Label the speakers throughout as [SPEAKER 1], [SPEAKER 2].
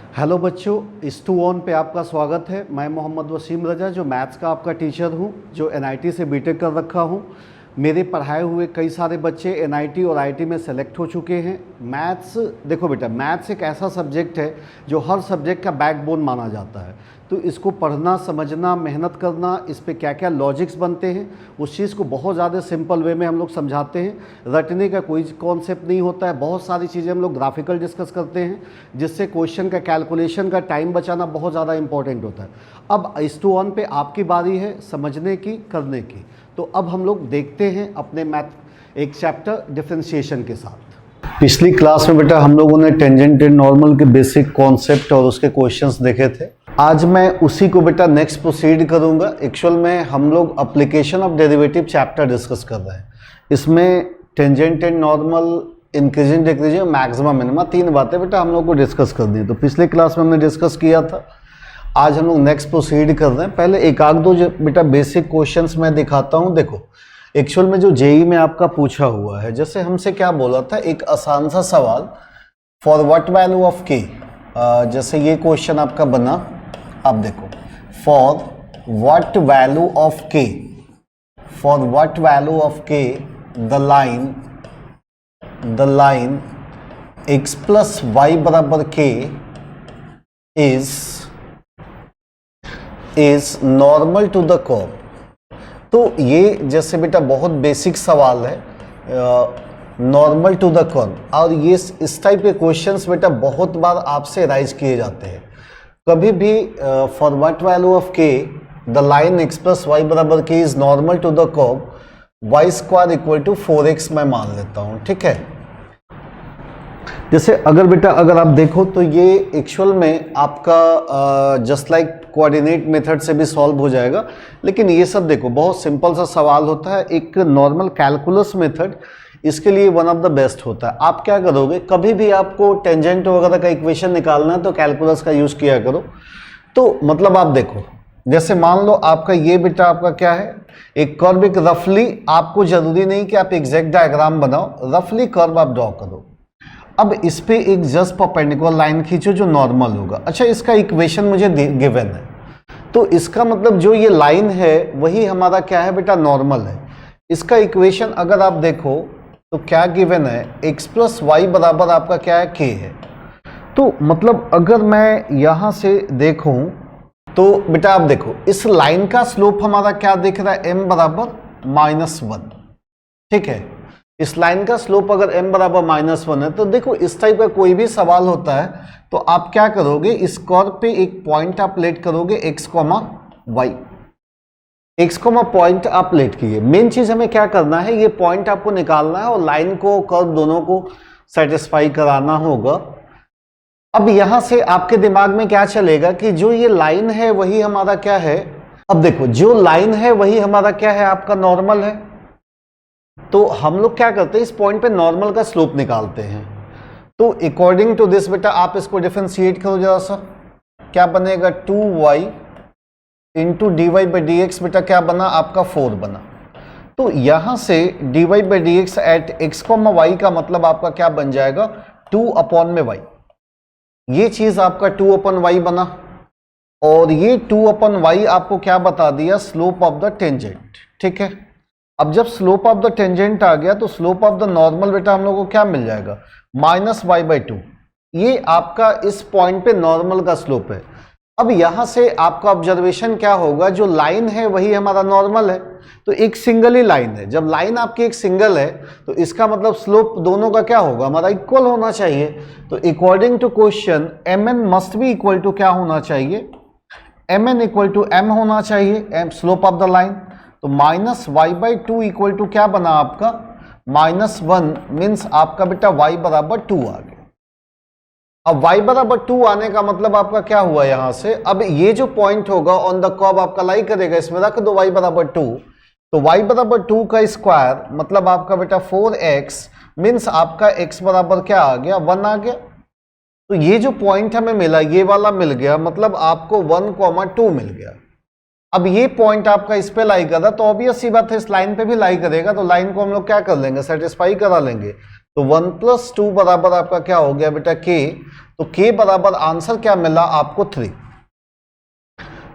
[SPEAKER 1] Hello बच्चों, इस to on पे आपका स्वागत है। मैं मोहम्मद वसीम रजा जो मैथ्स का आपका टीचर हूँ, जो एनआईटी से बीटेक कर रखा हूँ। मेरे पढ़ाए हुए कई सारे बच्चे एनआईटी और आईटी में सेलेक्ट हो चुके हैं। मैथ्स, देखो बेटा, मैथ्स एक ऐसा सब्जेक्ट है जो हर सब्जेक्ट का बैकबोन माना जाता है। तो इसको पढ़ना, समझना, मेहनत करना, इस पे क्या क्या लॉजिक्स बनते हैं, उस चीज़ को बहुत ज़्यादा सिंपल वे में हम लोग समझाते हैं। रटने का कोई कॉन्सेप्ट नहीं होता है। बहुत सारी चीज़ें हम लोग ग्राफिकल डिस्कस करते हैं, जिससे क्वेश्चन का कैलकुलेशन का टाइम बचाना बहुत ज़्यादा इंपॉर्टेंट होता है। अब इस टू ऑन पे आपकी बारी है समझने की, करने की। तो अब हम लोग देखते हैं अपने मैथ एक चैप्टर डिफरेंशिएशन के साथ। पिछली क्लास में बेटा हम लोगों ने टेंजेंट एंड नॉर्मल के बेसिक कॉन्सेप्ट और उसके क्वेश्चंस देखे थे। आज मैं उसी को बेटा नेक्स्ट प्रोसीड करूंगा। एक्चुअल में हम लोग application of derivative chapter discuss कर रहे हैं। इसमें tangent and normal, increasing decreasing, maximum minima, तीन बातें बेटा हम लोग को डिस्कस कर दी। तो पिछले क्लास में हमने डिस्कस किया था। आज हम लोग नेक्स्ट प्रोसीड कर रहे हैं। पहले एक आध दो बेटा बेसिक क्वेश्चंस मैं दिखाता हूं। देखो, एक्चुअल में जो जेई में आपका पूछा हुआ है, जैसे हमसे क्या बोला था, एक आसान सा सवाल, फॉर व्हाट वैल्यू ऑफ के। जैसे ये क्वेश्चन आपका बना, अब देखो, for what value of k, for what value of k the line x plus y बराबर k is normal to the curve. तो ये जैसे बेटा बहुत बेसिक सवाल है, नॉर्मल टू द कर्व, और ये इस टाइप के क्वेश्चंस बेटा बहुत बार आपसे राइज किए जाते हैं। कभी भी for what value of k the line x plus y बराबर k is normal to the curve y square equal to 4x मैं मान लेता हूं, ठीक है। जैसे अगर बेटा अगर आप देखो तो ये एक्चुअल में आपका जस्ट लाइक कोऑर्डिनेट मेथड से भी सॉल्व हो जाएगा, लेकिन ये सब देखो बहुत सिंपल सा सवाल होता है। एक नॉर्मल कैलकुलस मेथड इसके लिए वन ऑफ द बेस्ट होता है। आप क्या करोगे, कभी भी आपको टेंजेंट वगैरह का इक्वेशन निकालना है तो कैलकुलस का यूज किया करो। तो मतलब आप देखो, जैसे मान लो आपका ये बेटा आपका क्या है, एक कर्व, एक रफली, आपको जरूरी नहीं कि आप एग्जैक्ट डायग्राम बनाओ, रफली कर्व आप ड्रॉ करो। अब इस पे एक जस्ट परपेंडिकुलर लाइन खींचो जो नॉर्मल होगा। अच्छा, इसका इक्वेशन मुझे गिवन है, तो इसका मतलब जो ये लाइन है वही हमारा क्या है बेटा, नॉर्मल है। इसका इक्वेशन अगर आप देखो तो क्या गिवन है, x प्लस वाई बराबर आपका क्या है, k है। तो मतलब अगर मैं यहां से देखूं तो बेटा आप देखो, इस लाइन का स्लोप हमारा क्या दिख रहा है, m बराबर -1, ठीक है। इस लाइन का स्लोप अगर m बराबर -1 है, तो देखो इस टाइप का कोई भी सवाल होता है तो आप क्या करोगे, इस कर्व पे एक पॉइंट आप लेट करोगे x, y, x, पॉइंट आप लेट कीजिए। मेन चीज हमें क्या करना है, ये पॉइंट आपको निकालना है और लाइन को, कर्व दोनों को सेटिस्फाई कराना होगा। अब यहां से आपके दिमाग में क्या चलेगा कि जो ये लाइन है वही हमारा क्या है, अब देखो जो लाइन है वही हमारा क्या है, आपका नॉर्मल है। तो हम लोग क्या करते हैं, इस पॉइंट पे नॉर्मल का स्लोप निकालते हैं। तो अकॉर्डिंग टू दिस बेटा आप इसको डिफरेंशिएट करो जरा सा, क्या बनेगा, 2y into d y by d x, बेटा क्या बना आपका 4 बना। तो यहां से d y by d x at x y का मतलब आपका क्या बन जाएगा, 2 अपॉन में y। ये चीज आपका 2 अपॉन वाई बना, और ये 2 अपॉन वाई आपको क्या बता दिया, स्लोप ऑफ द टेंजेंट, ठीक है। अब जब स्लोप ऑफ द टेंजेंट आ गया तो स्लोप ऑफ द नॉर्मल बेटा हम लोग को क्या मिल जाएगा, -y/2। ये आपका इस पॉइंट पे नॉर्मल का स्लोप है। अब यहां से आपका ऑब्जर्वेशन क्या होगा, जो लाइन है वही हमारा नॉर्मल है, तो एक सिंगल ही लाइन है। जब लाइन आपकी एक सिंगल है तो इसका मतलब स्लोप दोनों का क्या होगा, हमारा इक्वल होना चाहिए। तो according to question mn must be equal to क्या होना चाहिए, mn इक्वल टू m होना चाहिए, स्लोप ऑफ द लाइन। तो -y/2 इक्वल टू क्या बना आपका, -1, मीन्स आपका बेटा y बराबर 2 आ गया। अब y बराबर 2 आने का मतलब आपका क्या हुआ यहां से, अब ये जो पॉइंट होगा ऑन द कर्व आपका लाई करेगा, इसमें रख दो y बराबर 2। तो y बराबर 2 का स्क्वायर मतलब आपका बेटा 4x, मीन्स आपका x बराबर क्या आ गया, 1 आ गया। तो ये जो पॉइंट हमें मिला ये वाला मिल गया, मतलब आपको 1,2 मिल गया। अब ये पॉइंट आपका इस पे लाई कर रहा, तो ऑब्वियस सी बात है इस लाइन पे भी लाई करेगा, तो लाइन को हम लोग क्या कर लेंगे, सेटिस्फाई करा लेंगे। तो 1 + 2 बराबर आपका क्या हो गया बेटा k। तो k बराबर आंसर क्या मिला आपको 3।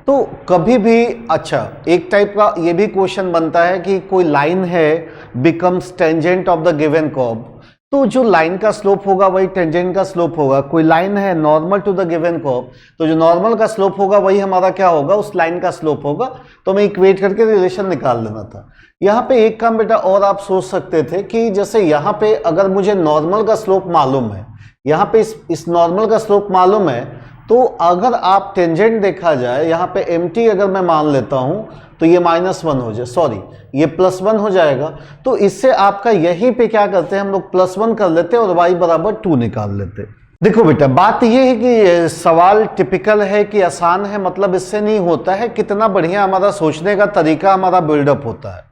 [SPEAKER 1] तो कभी भी अच्छा एक टाइप का ये भी क्वेश्चन बनता है कि कोई लाइन है becomes tangent of the given curve, तो जो लाइन का स्लोप होगा वही टेंजेंट का स्लोप होगा। कोई लाइन है normal to the given curve, तो जो नॉर्मल का स्लोप होगा वही हमारा क्या होगा, उस लाइन का स्लोप होगा। तो हमें इक्वेट करके रिलेशन निकाल लेना था। यहाँ पे एक काम बेटा और आप सोच सकते थे कि जैसे यहाँ पे अगर मुझे नॉर्मल का स्लोप मालूम है, यहाँ पे इस नॉर्मल का स्लोप मालूम है, तो अगर आप टेंजेंट देखा जाए यहाँ पे mt अगर मैं मान लेता हूं तो ये -1 हो जाए, सॉरी ये +1 हो जाएगा। तो इससे आपका यहीं पे क्या करते हैं हम लोग +1 कर लेते और y बराबर 2 निकाल लेते। देखो बेटा बात ये है कि सवाल टिपिकल है कि आसान है, मतलब इससे नहीं होता है। कितना बढ़िया हमारा सोचने का तरीका हमारा बिल्डअप होता है।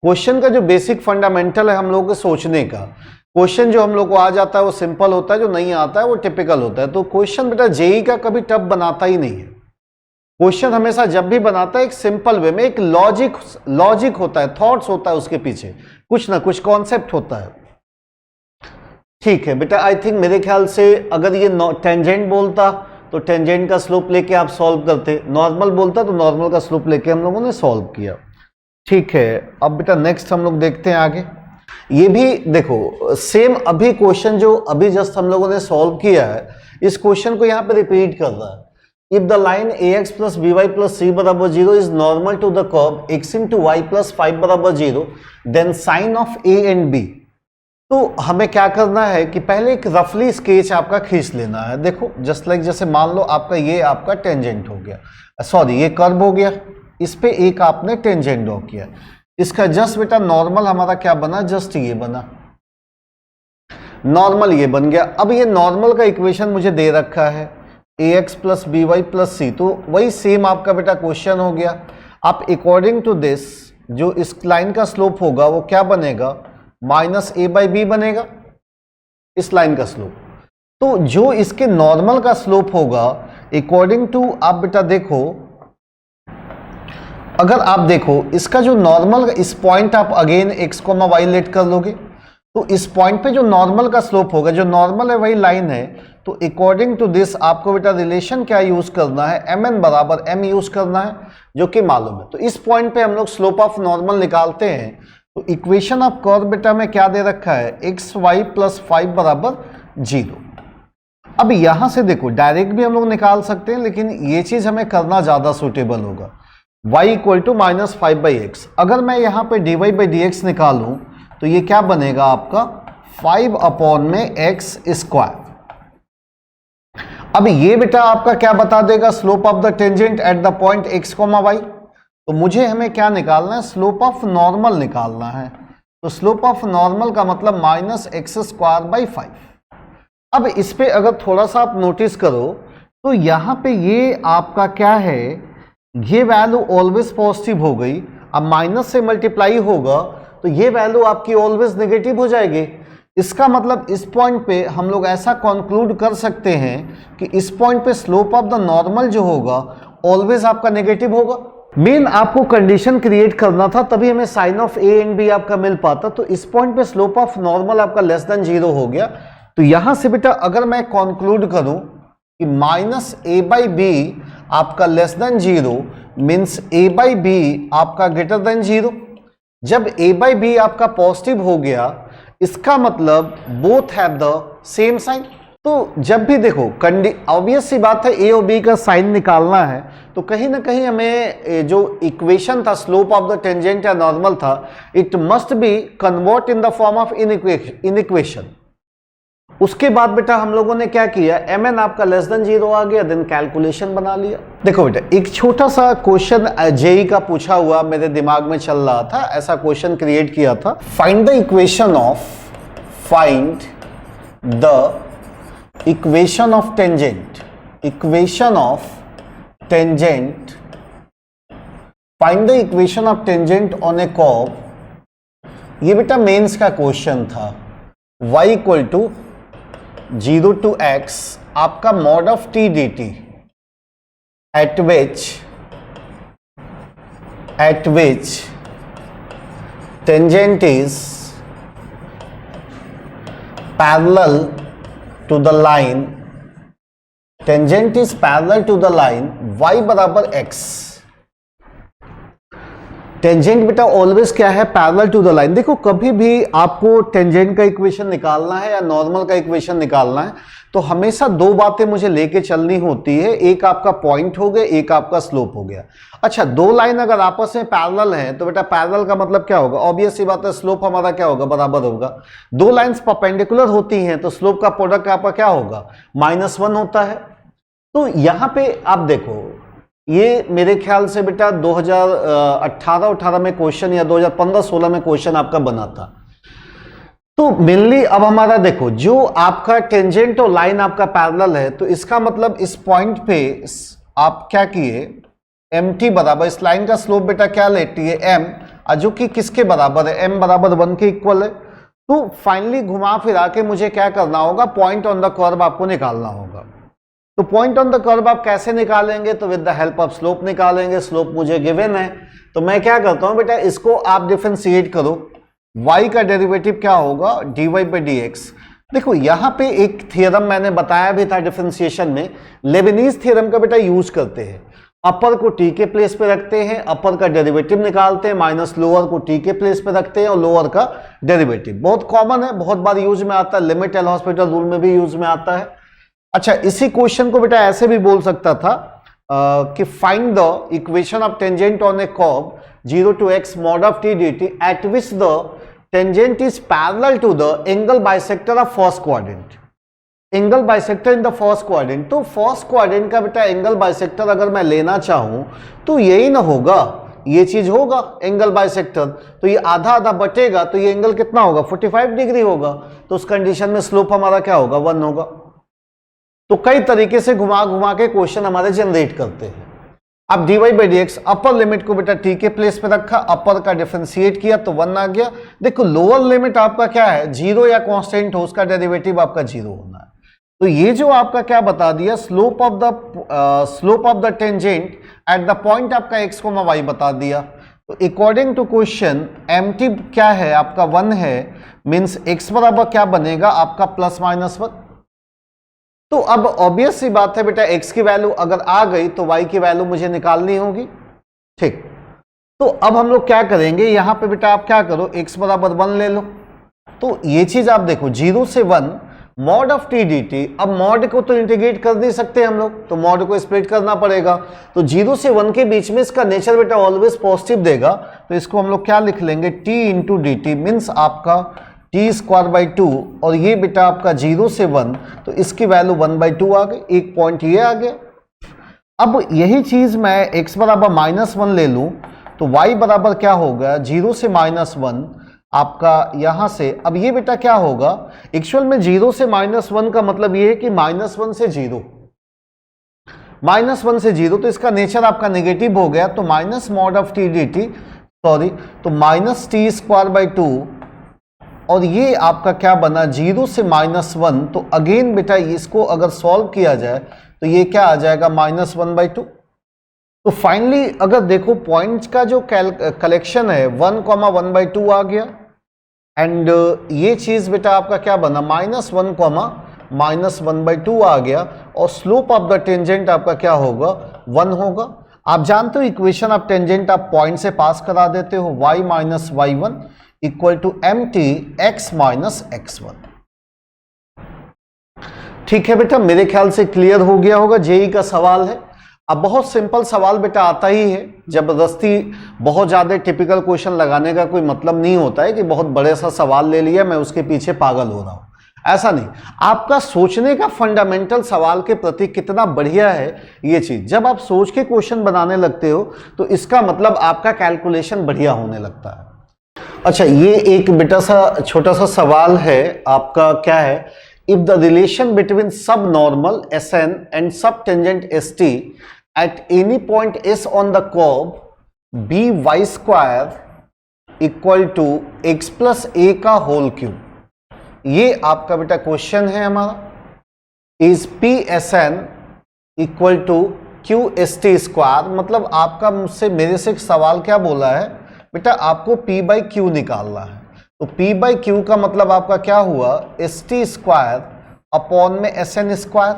[SPEAKER 1] क्वेश्चन का जो बेसिक फंडामेंटल है हम लोग के सोचने का, क्वेश्चन जो हम लोग को आ जाता है वो सिंपल होता है, जो नहीं आता है वो टिपिकल होता है। तो क्वेश्चन बेटा जेई का कभी टफ बनाता ही नहीं है। क्वेश्चन हमेशा जब भी बनाता है एक सिंपल वे में, एक लॉजिक होता है, थॉट्स होता है उसके पीछे, कुछ ना कुछ कॉन्सेप्ट होता है। ठीक है बेटा, आई थिंक मेरे ख्याल से अगर ये टेंजेंट बोलता तो टेंजेंट का स्लोप लेके आप सॉल्व करते, नॉर्मल बोलता तो नॉर्मल का स्लोप लेके हम लोगों ने सॉल्व किया। ठीक है, अब बेटा नेक्स्ट हम लोग देखते हैं आगे। ये भी देखो सेम अभी क्वेश्चन जो अभी जस्ट हम लोगों ने सॉल्व किया है, इस क्वेश्चन को यहाँ पे रिपीट कर रहा है। If the line ax plus by plus c बराबर 0 is normal to the curve x into y plus 5 बराबर 0, then sign of a and b। तो हमें क्या करना है कि पहले एक रफली स्केच आपका खींच लेना है। देखो जस्ट लाइक जैसे मान लो आपका ये आपका टेंजेंट हो गया, सॉरी ये कर्व हो गया, इस पे एक आपने टेंजेंट ड्रॉ किया, इसका जस्ट बेटा नॉर्मल हमारा क्या बना, जस्ट ये बना, नॉर्मल ये बन गया। अब ये नॉर्मल का इक्वेशन मुझे दे रखा है ax plus by plus c, तो वही सेम आपका बेटा क्वेश्चन हो गया। आप अकॉर्डिंग टू दिस जो इस लाइन का स्लोप होगा वो क्या बनेगा, -a/b बनेगा इस लाइन का स्लोप। तो जो इसके नॉर्मल का स्लोप होगा अकॉर्डिंग टू, आप बेटा देखो अगर आप देखो इसका जो नॉर्मल, इस पॉइंट आप अगेन x, y लेट कर लोगे, तो इस पॉइंट पे जो नॉर्मल का स्लोप होगा, जो नॉर्मल है वही लाइन है, तो अकॉर्डिंग टू दिस आपको बेटा रिलेशन क्या यूज करना है, mn बराबर m यूज करना है, जो कि मालूम है। तो इस पॉइंट पे हम लोग स्लोप ऑफ नॉर्मल निकालते हैं। तो इक्वेशन ऑफ कर्व बेटा में क्या दे रखा है, xy प्लस 5 बराबर 0। अब यहां से देखो डायरेक्ट भी हम लोग निकाल सकते हैं, लेकिन ये चीज हमें करना ज्यादा सुटेबल होगा। y इक्वल टू -5/x, अगर मैं यहाँ पे dy/dx निकालूं तो ये क्या बनेगा आपका 5/x²। अब ये बेटा आपका क्या बता देगा, slope of the tangent at the point x, y। तो मुझे हमें क्या निकालना है, स्लोप ऑफ नॉर्मल निकालना है। तो स्लोप ऑफ नॉर्मल का मतलब -x²/5। अब इस पे अगर थोड़ा सा आप नोटिस करो तो यहाँ पे ये आपका क्या है, ये वैल्यू ऑलवेज पॉजिटिव हो गई। अब माइनस से मल्टीप्लाई होगा तो ये वैल्यू आपकी ऑलवेज नेगेटिव हो जाएगी। इसका मतलब इस पॉइंट पे हम लोग ऐसा कंक्लूड कर सकते हैं कि इस पॉइंट पे स्लोप ऑफ द नॉर्मल जो होगा ऑलवेज आपका नेगेटिव होगा। मेन आपको कंडीशन क्रिएट करना था, तभी हमें sign of a and b आपका मिल पाता। तो इस पॉइंट पे स्लोप ऑफ नॉर्मल आपका लेस देन 0 हो गया। तो यहां से बेटा अगर मैं कंक्लूड करूं कि -a/b आपका लेस देन 0 मीन्स a/b आपका ग्रेटर देन 0। जब a/b आपका पॉजिटिव हो गया इसका मतलब both have the same sign. तो जब भी देखो ऑब्वियस सी बात है a और b का साइन निकालना है, तो कहीं ना कहीं हमें जो इक्वेशन था स्लोप ऑफ द टेंजेंट या नॉर्मल था, it must be convert in the form of in equation. उसके बाद बेटा हम लोगों ने क्या किया, mn आपका लेस देन 0 आ गया, देन कैलकुलेशन बना लिया। देखो बेटा एक छोटा सा क्वेश्चन जेई का पूछा हुआ मेरे दिमाग में चल रहा था, ऐसा क्वेश्चन क्रिएट किया था। Find the equation of tangent on a curve. ये बेटा मेंस का क्वेश्चन था। y equal to 0 to x आपका mod of t dt at which tangent is parallel to the line tangent is parallel to the line y बराबर x। Tangent बेटा always क्या है, parallel to the line. देखो कभी भी आपको tangent का इक्वेशन निकालना है या नॉर्मल का इक्वेशन निकालना है तो हमेशा दो बातें मुझे लेके चलनी होती है, एक आपका पॉइंट हो गया, एक आपका स्लोप हो गया। अच्छा, दो लाइन अगर आपस में पैरेलल है तो बेटा पैरेलल का मतलब क्या होगा, ऑब्वियस सी बात है, स्लोप हमारा क्या होगा, बराबर होगा। दो लाइंस परपेंडिकुलर होती हैं तो स्लोप का प्रोडक्ट आपका क्या होगा, -1 होता है। तो यहां पे आप देखो, ये मेरे ख्याल से बेटा 2018 में क्वेश्चन या 2015-16 में क्वेश्चन आपका बना था। तो मेनली अब हमारा देखो, जो आपका टेंजेंट और लाइन आपका पैरेलल है तो इसका मतलब इस पॉइंट पे आप क्या किए, mt बराबर, इस लाइन का स्लोप बेटा क्या लेती है, m, जो कि किसके बराबर है, m बराबर 1 के इक्वल है। तो फाइनली घुमा फिरा के मुझे क्या करना होगा, पॉइंट ऑन द कर्व आपको निकालना होगा। तो पॉइंट ऑन द कर्व आप कैसे निकालेंगे, तो with the help of slope निकालेंगे। स्लोप मुझे गिवन है तो मैं क्या करता हूं बेटा, इसको आप डिफरेंशिएट करो, y का डेरिवेटिव क्या होगा, dy बाई डी एक्स। देखो यहां पे एक थ्योरम मैंने बताया भी था डिफरेंशिएशन में, लेबनीज थ्योरम का बेटा यूज करते हैं। अपर को t के प्लेस पे रखते हैं, अपर का डेरिवेटिव निकालते हैं, माइनस लोअर को t के प्लेस पे रखते हैं और लोअर का डेरिवेटिव। बहुत कॉमन है, बहुत बार यूज में आता है, लिमिट एल हॉस्पिटल रूल में भी यूज में आता है। अच्छा, इसी क्वेश्चन को बेटा ऐसे भी बोल सकता था कि find the equation of tangent on a curve 0 to x mod of t dt at which the tangent is parallel to the angle bisector of first quadrant। Angle bisector in the first quadrant. तो first quadrant का बेटा angle bisector अगर मैं लेना चाहूं तो यही ना होगा, ये चीज होगा एंगल बाइसेक्टर। तो ये आधा आधा बटेगा तो ये एंगल कितना होगा, 45 डिग्री होगा। तो उस कंडीशन में स्लोप हमारा क्या होगा, 1 होगा। तो कई तरीके से घुमा घुमा के क्वेश्चन हमारे जनरेट करते हैं। अब dy by d x, upper limit को बेटा t के प्लेस पे रखा, अपर का डिफरेंशिएट किया तो 1 आ गया। देखो लोअर लिमिट आपका क्या है, 0 या कांस्टेंट हो, उसका डेरिवेटिव आपका 0 होना है। तो ये जो आपका क्या बता दिया, slope of the tangent at the point आपका x, y बता दिया। तो अकॉर्डिंग टू क्वेश्चन mt क्या है आपका 1 है, मीन्स x बराबर क्या बनेगा आपका +-1। तो अब ऑब्वियस सी बात है बेटा, x की वैल्यू अगर आ गई तो y की वैल्यू मुझे निकालनी होगी, ठीक। तो अब हम लोग क्या करेंगे, यहां पे बेटा आप क्या करो, x बराबर 1 ले लो। तो ये चीज आप देखो, 0 से 1 mod of T D T. अब मॉड को तो इंटीग्रेट कर नहीं सकते हम लोग, तो मॉड को स्प्लिट करना पड़ेगा। तो 0 से 1 के बीच में इसका नेचर बेटा ऑलवेज पॉजिटिव देगा। तो इसको हम लोग क्या लिख लेंगे, t into D T, means आपका t²/2। और ये बेटा आपका 0 से 1, तो इसकी वैल्यू 1/2 आ गई, एक पॉइंट ये आ गया। अब यही चीज मैं x बराबर -1 ले लूं तो y बराबर क्या होगा, 0 से -1 आपका यहां से। अब ये बेटा क्या होगा, एक्चुअल में 0 से -1 का मतलब ये है कि -1 से 0, -1 से 0, तो इसका नेचर आपका नेगेटिव हो गया। तो minus mod of T D T, sorry, तो -t²/2। और ये आपका क्या बना, 0 से -1। तो अगेन बेटा इसको अगर सॉल्व किया जाए तो ये क्या आ जाएगा, -1/2। तो फाइनली अगर देखो पॉइंट्स का जो कलेक्शन है 1,1/2 आ गया। एंड ये चीज बेटा आपका क्या बना, -1,-1/2 आ गया। और स्लोप ऑफ द टेंजेंट आपका क्या होगा, 1 होगा। आप जानते हो इक्वेशन ऑफ टेंजेंट आप पॉइंट से पास करा देते हो, y - y1 equal to mt x - x1। ठीक है बेटा, मेरे ख्याल से क्लियर हो गया होगा। जेई का सवाल है। अब बहुत सिंपल सवाल बेटा आता ही है, जबरदस्ती बहुत ज्यादा टिपिकल क्वेश्चन लगाने का कोई मतलब नहीं होता है कि बहुत बड़े सा सवाल ले लिया मैं उसके पीछे पागल हो रहा हूं, ऐसा नहीं। आपका सोचने का फंडामेंटल सवाल के प्रति कितना बढ़िया है ये चीज। जब आप सोच के क्वेश्चन बनाने लगते हो तो इसका मतलब आपका कैलकुलेशन बढ़िया होने लगता है। अच्छा, ये एक बेटा सा छोटा सा सवाल है आपका, क्या है, if the relation between sub normal Sn and sub tangent St at any point S on the curve by² equal to x + a का होल क्यूब। ये आपका बेटा क्वेश्चन है हमारा। Is Psn equal to Q_St², मतलब आपका मुझसे मेरे से सवाल क्या बोला है बेटा, आपको P/Q निकालना है। तो P/Q का मतलब आपका क्या हुआ, St² अपॉन में Sn²।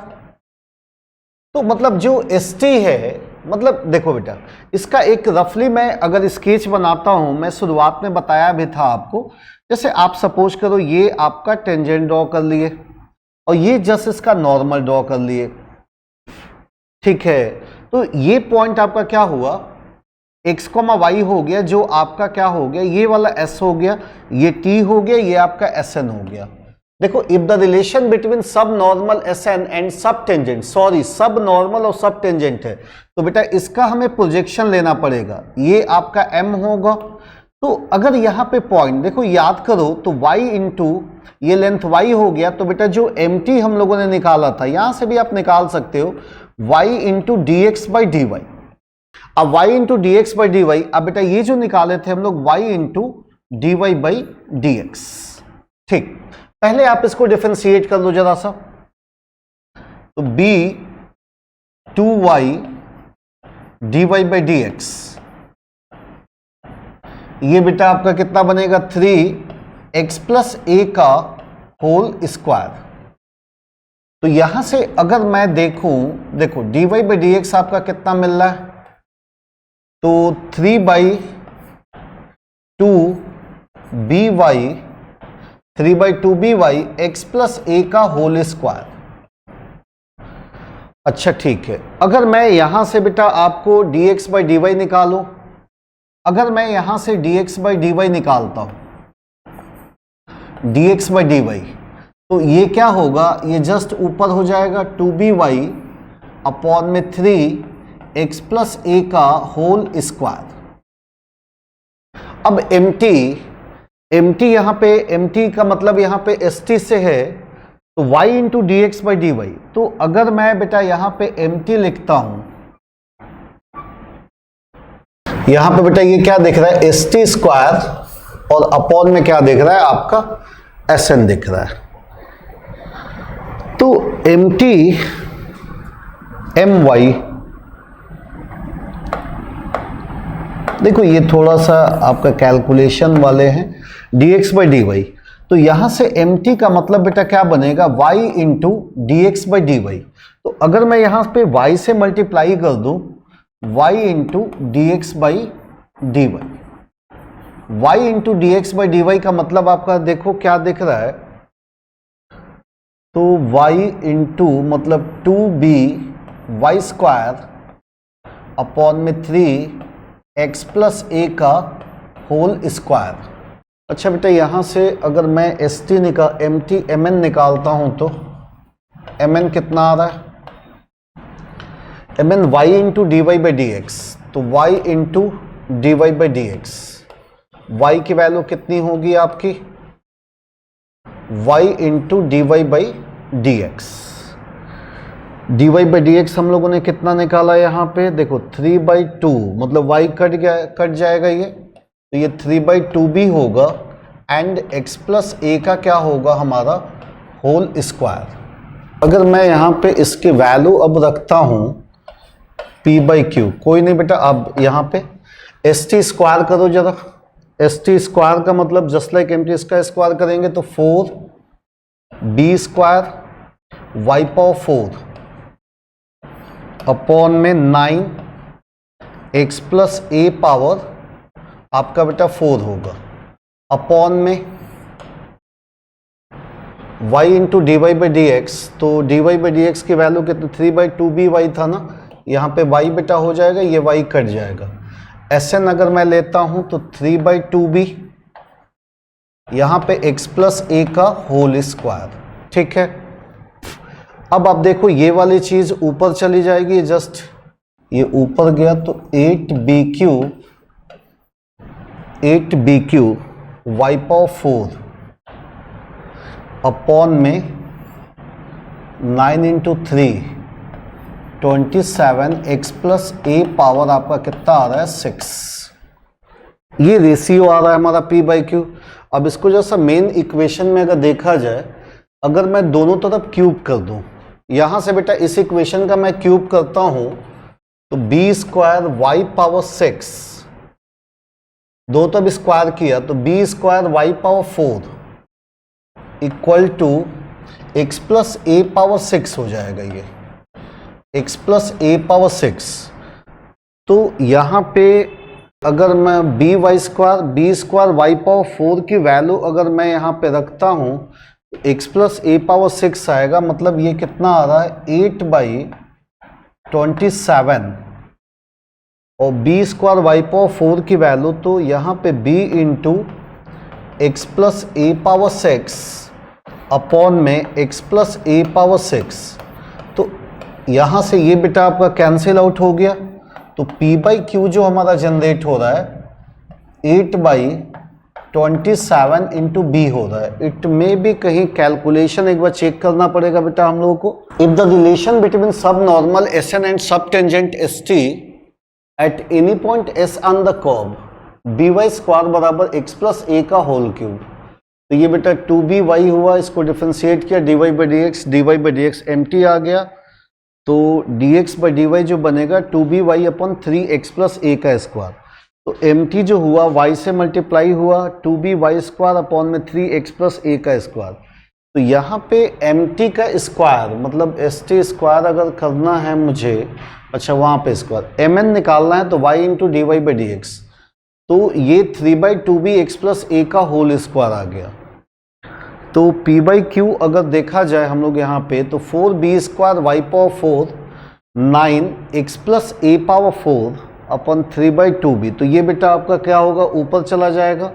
[SPEAKER 1] तो मतलब जो एस टी है, मतलब देखो बेटा, इसका एक रफली मैं अगर स्केच बनाता हूं, मैं शुरुआत में बताया भी था आपको, जैसे आप सपोज करो ये आपका टेंजेंट ड्रॉ कर लिए और ये जस्ट इसका नॉर्मल ड्रॉ कर लिए, ठीक है। तो ये पॉइंट आपका क्या हुआ, x, y हो गया, जो आपका क्या हो गया, ये वाला s हो गया, ये t हो गया, ये आपका sn हो गया। देखो, if the relation between sub normal sn and sub tangent, sorry सब नॉर्मल और सब टेंजेंट है, तो बेटा इसका हमें प्रोजेक्शन लेना पड़ेगा, ये आपका m होगा। तो अगर यहाँ पे पॉइंट देखो, याद करो, तो y इंटू ये लेंथ y हो गया, तो बेटा जो mt हम लोगों ने निकाला था, यहां से भी आप निकाल सकते हो y into d x by d y. अब y into d x by d y, अब बेटा ये जो निकाले थे हम लोग y into d y by d x, ठीक। पहले आप इसको डिफरेंशिएट कर लो जरा सा, तो b 2y d y by d x, ये बेटा आपका कितना बनेगा, 3x प्लस a का होल स्क्वायर। तो यहां से अगर मैं देखूं, देखो d y by d x आपका कितना मिल रहा है, तो 3/2 by 3/2 by x plus a का होल स्क्वायर। अच्छा ठीक है, अगर मैं यहां से बेटा आपको dx बाई डी वाई निकालूं, अगर मैं यहां से dx बाई डी वाई निकालता हूं, dx बाई डी वाई, तो ये क्या होगा, ये जस्ट ऊपर हो जाएगा 2by अपॉन में 3x प्लस a का होल स्क्वायर। अब mt यहां पे, mt का मतलब यहां पे st से है, तो y into d x by d y. तो अगर मैं बेटा यहां पे mt लिखता हूं, यहां पे बेटा ये क्या दिख रहा है, st स्क्वायर, और अपॉन में क्या दिख रहा है आपका sn दिख रहा है। तो mt my, देखो ये थोड़ा सा आपका कैलकुलेशन वाले हैं, dx बाई डी वाई, तो यहां से mt का मतलब बेटा क्या बनेगा, y into d x by d y. तो अगर मैं यहां पे y से मल्टीप्लाई कर दूं, y into d x by d y, y into d x by d y का मतलब आपका देखो क्या दिख रहा है, तो y इंटू मतलब 2b वाई स्क्वायर अपॉन में 3x प्लस a का होल स्क्वायर। अच्छा बेटा यहां से अगर मैं mn निकालता हूं, तो mn कितना आ रहा है, mn y into d y by d x, तो y into d y by d x, y की वैल्यू कितनी होगी आपकी, y into d y by d x. D y by d x हम लोगों ने कितना निकाला यहाँ पे, देखो 3/2, मतलब y कट जाएगा ये, तो ये 3/2 भी होगा, एंड x प्लस a का क्या होगा हमारा होल स्क्वायर। अगर मैं यहाँ पे इसके वैल्यू अब रखता हूँ p/q, कोई नहीं बेटा, अब यहाँ पे st स्क्वायर करो जरा, st स्क्वायर का मतलब जस्ट लाइक mt इसका स्क्वायर करेंगे तो 4b square y power 4 upon में 9x प्लस a पावर आपका बेटा 4 होगा, अपॉन में y into d y by d x, तो d y by d x की वैल्यू कितनी, 3/2by था ना, यहाँ पे y बेटा हो जाएगा, ये y कट जाएगा। sn अगर मैं लेता हूं तो 3/2b, यहाँ पे x प्लस a का होल स्क्वायर, ठीक है। अब आप देखो ये वाली चीज ऊपर चली जाएगी, जस्ट ये ऊपर गया, तो 8bq y पावर 4 अपॉन में 9 into 3 27x plus a power आपका कितना आ रहा है 6, ये रेशियो आ रहा है हमारा p/q। अब इसको जैसा मेन इक्वेशन में अगर देखा जाए, अगर मैं दोनों तरफ क्यूब कर दूं, यहां से बेटा इस इक्वेशन का मैं क्यूब करता हूं, तो b स्क्वायर y पावर 6, दो तरफ स्क्वायर किया तो b square y power 4 equal to x plus a power 6 हो जाएगा ये। x प्लस ए पावर 6, तो यहाँ पे अगर मैं बी स्क्वायर वाई पावर 4 की वैल्यू अगर मैं यहाँ पे रखता हूँ, x प्लस ए पावर 6 आएगा, मतलब ये कितना आ रहा है 8/27, और बी स्क्वायर वाई पावर 4 की वैल्यू, तो यहाँ पे b into x plus a power 6 upon में x प्लस ए पावर 6, तो यहाँ से ये बेटा आपका कैंसिल आउट हो गया, तो p बाई क्यू जो हमारा जनरेट हो रहा है 8/27 इंटू बी हो रहा है। इट में भी कहीं कैलकुलेशन एक बार चेक करना पड़ेगा बेटा हम लोगों को। If the relation between sub normal S N and sub tangent S T at any point S on the curve b y square बराबर एक्स प्लस ए का होल क्यूब, तो ये बेटा 2by हुआ, इसको डिफ्रेंशिएट किया dy by d x m t आ गया, तो dx बाई dy जो बनेगा 2by upon 3x plus a का स्क्वायर, तो mt जो हुआ y से मल्टीप्लाई हुआ 2by स्क्वायर अपॉन में 3x प्लस ए का स्क्वायर, तो यहाँ पे mt का स्क्वायर मतलब st स्क्वायर अगर करना है मुझे, अच्छा वहाँ पे स्क्वायर mn निकालना है तो y into d y by d x, तो ये 3/2b x प्लस ए का होल स्क्वायर आ गया। तो p बाई क्यू अगर देखा जाए हम लोग यहाँ पे, तो 4b square y power 4 9x plus a power 4 upon 3/2b, तो ये बेटा आपका क्या होगा, ऊपर चला जाएगा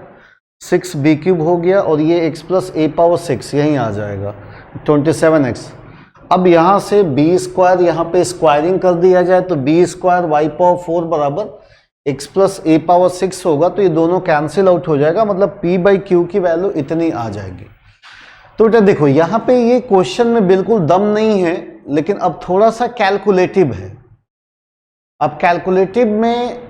[SPEAKER 1] 6b क्यूब हो गया, और ये x प्लस ए पावर 6 यहीं आ जाएगा 27x। अब यहाँ से b स्क्वायर यहाँ पे स्क्वायरिंग कर दिया जाए, तो b स्क्वायर वाई पावर 4 बराबर x प्लस ए पावर 6 होगा, तो ये दोनों कैंसिल आउट हो जाएगा, मतलब p बाई क्यू की वैल्यू इतनी आ जाएगी। तो बेटा देखो यहाँ पे ये क्वेश्चन में बिल्कुल दम नहीं है, लेकिन अब थोड़ा सा कैलकुलेटिव है। अब कैलकुलेटिव में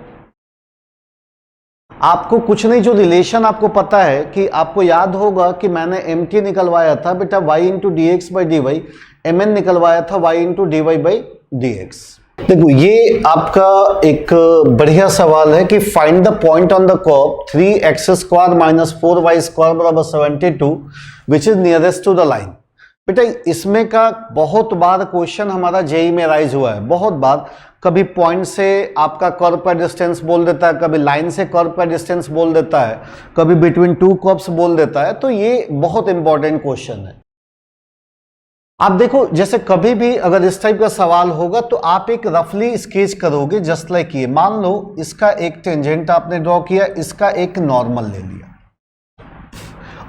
[SPEAKER 1] आपको कुछ नहीं, जो रिलेशन आपको पता है कि आपको याद होगा कि मैंने mt निकलवाया था बेटा y into d x by d y, mn निकलवाया था y into d y by d x. देखो ये आपका एक बढ़िया सवाल है कि find the point on the curve 3x square minus 4y square बराबर 72 which is nearest to the line. बेटा इसमें का बहुत बार क्वेश्चन हमारा जेई में राइज हुआ है, बहुत बार, कभी पॉइंट से आपका कर्व का डिस्टेंस बोल देता है, कभी लाइन से कर्व का डिस्टेंस बोल देता है, कभी बिटवीन टू कर्व्स बोल देता है, तो ये बहुत इंपॉर्टेंट क्वेश्चन है। आप देखो जैसे कभी भी अगर इस टाइप का सवाल होगा तो आप एक रफली स्केच करोगे, जस्ट लाइक ये मान लो इसका एक टेंजेंट आपने ड्रॉ किया, इसका एक नॉर्मल ले लिया,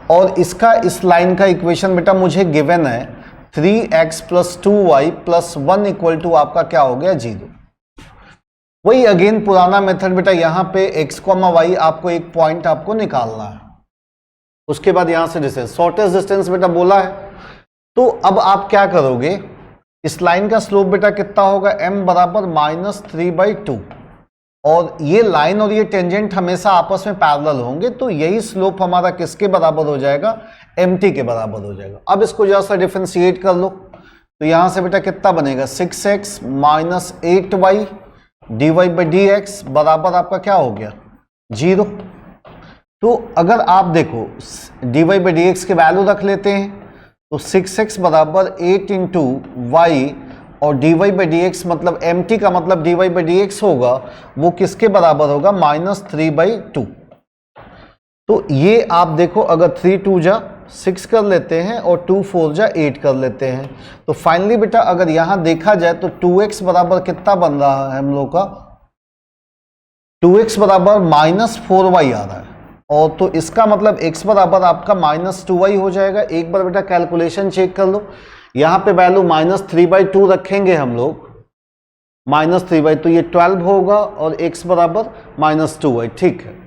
[SPEAKER 1] और इसका इस लाइन का इक्वेशन बेटा मुझे गिवन है 3x plus 2y plus 1 equal to आपका क्या हो गया 0। वही अगेन पुराना मेथड बेटा, यहाँ पे x, y आपको एक पॉइंट आपको निकालना है, उसके बाद यहां से डिस्टेंस, शॉर्टेस्ट डिस्टेंस बेटा बोला है, तो अब आप क्या करोगे, इस लाइन का स्लोप बेटा कितना होगा, m बराबर -3/2, और ये लाइन और ये टेंजेंट हमेशा आपस में पैरेलल होंगे, तो यही स्लोप हमारा किसके बराबर हो जाएगा, mt के बराबर हो जाएगा। अब इसको जरा सा डिफरेंशिएट कर लो, तो यहां से बेटा कितना बनेगा 6x minus 8y dy by d x बराबर आपका क्या हो गया 0। तो अगर आप देखो dy बाई डी एक्स की वैल्यू रख लेते हैं, तो 6x बराबर 8 इंटू वाई, और dy बाई डी एक्स मतलब mt का मतलब dy बाई डी एक्स होगा, वो किसके बराबर होगा -3/2। तो ये आप देखो अगर 3 2 जा 6 कर लेते हैं और 2 4 जा 8 कर लेते हैं, तो फाइनली बेटा अगर यहां देखा जाए तो 2x बराबर कितना बन रहा है हम लोग का, 2x बराबर -4y आ रहा है, और तो इसका मतलब x बराबर आपका -2y हो जाएगा। एक बार बेटा कैलकुलेशन चेक कर लो, यहाँ पे वैल्यू -3/2 रखेंगे हम लोग, -3/2 तो ये 12 होगा, और x बराबर -2y, ठीक है।